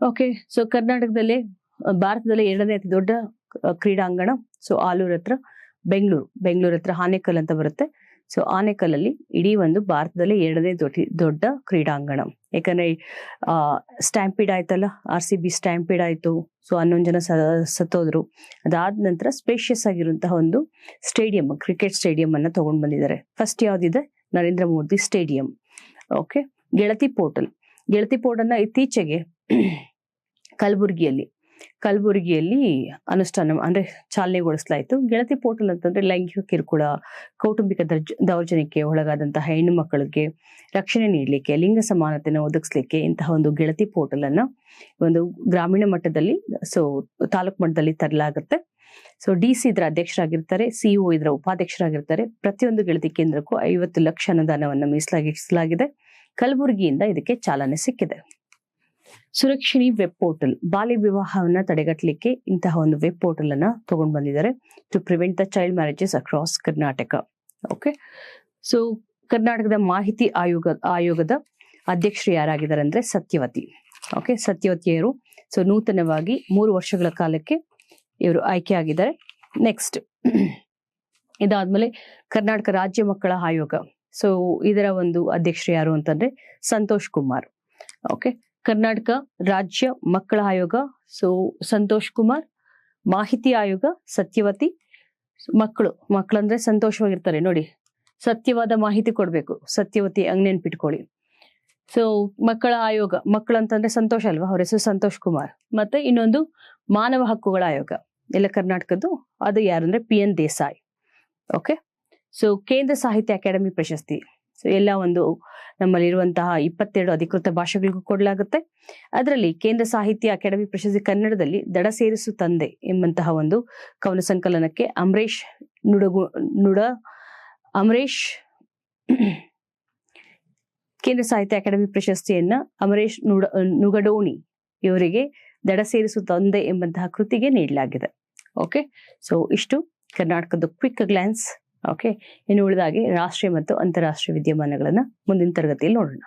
ಓಕೆ, ಸೊ ಕರ್ನಾಟಕದಲ್ಲೇ ಭಾರತದಲ್ಲಿ 2ನೇ ಅತಿ ದೊಡ್ಡ ಕ್ರೀಡಾಂಗಣ ಸೊ ಆಲೂರ್ ಹತ್ರ ಬೆಂಗಳೂರು ಹತ್ರ ಆನೇಕಲ್ ಅಂತ ಬರುತ್ತೆ. ಸೊ ಆನೇಕಲ್ಲಲ್ಲಿ ಇಡೀ ಒಂದು ಭಾರತದಲ್ಲಿ 2ನೇ ದೊಡ್ಡ ಕ್ರೀಡಾಂಗಣ. ಯಾಕಂದ್ರೆ ಸ್ಟ್ಯಾಂಪೀಡ್ ಆಯ್ತಲ್ಲ, RCB ಸ್ಟ್ಯಾಂಪೀಡ್ ಆಯ್ತು. ಸೊ 11 ಜನ ಸತ್ತೋದ್ರು. ಅದಾದ ನಂತರ ಸ್ಪೇಷಿಯಸ್ ಆಗಿರುವಂತಹ ಒಂದು ಸ್ಟೇಡಿಯಂ, ಕ್ರಿಕೆಟ್ ಸ್ಟೇಡಿಯಂ ಅನ್ನ ತಗೊಂಡ್ ಬಂದಿದ್ದಾರೆ. ಫಸ್ಟ್ ಯಾವ್ದಿದೆ? Narendra Modi stadium. Okay, Gelathi portal ಅನ್ನ ಇತ್ತೀಚೆಗೆ ಕಲಬುರಗಿಯಲ್ಲಿ ಅನುಷ್ಠಾನ ಅಂದ್ರೆ ಚಾಲನೆಗೊಳಿಸಲಾಯಿತು. ಗೆಳತಿ ಪೋರ್ಟಲ್ ಅಂತಂದ್ರೆ ಲೈಂಗಿಕ ಕಿರುಕುಳ, ಕೌಟುಂಬಿಕ ದೌರ್ಜನ್ಯಕ್ಕೆ ಒಳಗಾದಂತಹ ಹೆಣ್ಣು ಮಕ್ಕಳಿಗೆ ರಕ್ಷಣೆ ನೀಡಲಿಕ್ಕೆ, ಲಿಂಗ ಸಮಾನತೆಯನ್ನು ಒದಗಿಸ್ಲಿಕ್ಕೆ ಇಂತಹ ಒಂದು ಗೆಳತಿ ಪೋರ್ಟಲ್ ಅನ್ನ ಒಂದು ಗ್ರಾಮೀಣ ಮಟ್ಟದಲ್ಲಿ ಸೊ ತಾಲೂಕು ಮಟ್ಟದಲ್ಲಿ ತರಲಾಗುತ್ತೆ. ಸೊ DC ಇದರ ಅಧ್ಯಕ್ಷರಾಗಿರ್ತಾರೆ, CEO ಇದರ ಉಪಾಧ್ಯಕ್ಷರಾಗಿರ್ತಾರೆ. ಪ್ರತಿಯೊಂದು ಗೆಳತಿ ಕೇಂದ್ರಕ್ಕೂ 50 ಲಕ್ಷ ಅನುದಾನವನ್ನು ಮೀಸಲಾಗಿಸಲಾಗಿದೆ. ಕಲಬುರಗಿಯಿಂದ ಇದಕ್ಕೆ ಚಾಲನೆ ಸಿಕ್ಕಿದೆ. ಸುರಕ್ಷಿಣಿ ವೆಬ್ ಪೋರ್ಟಲ್, ಬಾಲ್ಯ ವಿವಾಹವನ್ನ ತಡೆಗಟ್ಟಲಿಕ್ಕೆ ಇಂತಹ ಒಂದು ವೆಬ್ ಪೋರ್ಟಲ್ ಅನ್ನ ತಗೊಂಡು ಬಂದಿದ್ದಾರೆ to prevent the child marriages across Karnataka. Okay, so ಕರ್ನಾಟಕದ ಮಾಹಿತಿ ಆಯೋಗದ ಅಧ್ಯಕ್ಷರು ಯಾರಾಗಿದ್ದಾರೆ ಅಂದ್ರೆ ಸತ್ಯವತಿ. ಓಕೆ, ಸತ್ಯವತಿಯರು ಸೊ ನೂತನವಾಗಿ 3 ವರ್ಷಗಳ ಕಾಲಕ್ಕೆ ಇವರು ಆಯ್ಕೆ ಆಗಿದ್ದಾರೆ. ನೆಕ್ಸ್ಟ್, ಇದಾದ್ಮೇಲೆ ಕರ್ನಾಟಕ ರಾಜ್ಯ ಮಕ್ಕಳ ಆಯೋಗ. ಸೊ ಇದರ ಒಂದು ಅಧ್ಯಕ್ಷರು ಯಾರು ಅಂತಂದ್ರೆ ಸಂತೋಷ್ ಕುಮಾರ್. ಓಕೆ, ಕರ್ನಾಟಕ ರಾಜ್ಯ ಮಕ್ಕಳ ಆಯೋಗ ಸೊ ಸಂತೋಷ್ ಕುಮಾರ್, ಮಾಹಿತಿ ಆಯೋಗ ಸತ್ಯವತಿ. ಮಕ್ಕಳಂದ್ರೆ ಸಂತೋಷವಾಗಿರ್ತಾರೆ ನೋಡಿ, ಸತ್ಯವಾದ ಮಾಹಿತಿ ಕೊಡ್ಬೇಕು, ಸತ್ಯವತಿ ಹಂಗ್ ನೆನ್ಪಿಟ್ಕೊಳ್ಳಿ. ಸೊ ಮಕ್ಕಳ ಆಯೋಗ, ಮಕ್ಕಳಂತಂದ್ರೆ ಸಂತೋಷ ಅಲ್ವಾ, ಅವ್ರ ಹೆಸರು ಸಂತೋಷ್ ಕುಮಾರ್. ಮತ್ತೆ ಇನ್ನೊಂದು ಮಾನವ ಹಕ್ಕುಗಳ ಆಯೋಗ, ಎಲ್ಲ ಕರ್ನಾಟಕದ್ದು, ಅದು ಯಾರಂದ್ರೆ PN ದೇಸಾಯಿ. ಓಕೆ, ಸೊ ಕೇಂದ್ರ ಸಾಹಿತ್ಯ ಅಕಾಡೆಮಿ ಪ್ರಶಸ್ತಿ ಸೊ ಎಲ್ಲ ಒಂದು ನಮ್ಮಲ್ಲಿರುವಂತಹ 22 ಅಧಿಕೃತ ಭಾಷೆಗಳಿಗೂ ಕೊಡಲಾಗುತ್ತೆ. ಅದರಲ್ಲಿ ಕೇಂದ್ರ ಸಾಹಿತ್ಯ ಅಕಾಡೆಮಿ ಪ್ರಶಸ್ತಿ ಕನ್ನಡದಲ್ಲಿ ದಡ ಸೇರಿಸು ತಂದೆ ಎಂಬಂತಹ ಒಂದು ಕವನ ಸಂಕಲನಕ್ಕೆ ಕೇಂದ್ರ ಸಾಹಿತ್ಯ ಅಕಾಡೆಮಿ ಪ್ರಶಸ್ತಿಯನ್ನ ಅಮರೇಶ್ ನುಗಡೋಣಿ ಇವರಿಗೆ ದಡ ಸೇರಿಸು ತಂದೆ ಎಂಬಂತಹ ಕೃತಿಗೆ ನೀಡಲಾಗಿದೆ. ಓಕೆ, ಸೊ ಇಷ್ಟು ಕರ್ನಾಟಕದ ಕ್ವಿಕ್ ಗ್ಲಾನ್ಸ್. ಓಕೆ, ಇನ್ನು ಉಳಿದಾಗಿ ರಾಷ್ಟ್ರೀಯ ಮತ್ತು ಅಂತಾರಾಷ್ಟ್ರೀಯ ವಿದ್ಯಮಾನಗಳನ್ನ ಮುಂದಿನ ತರಗತಿಯಲ್ಲಿ ನೋಡೋಣ.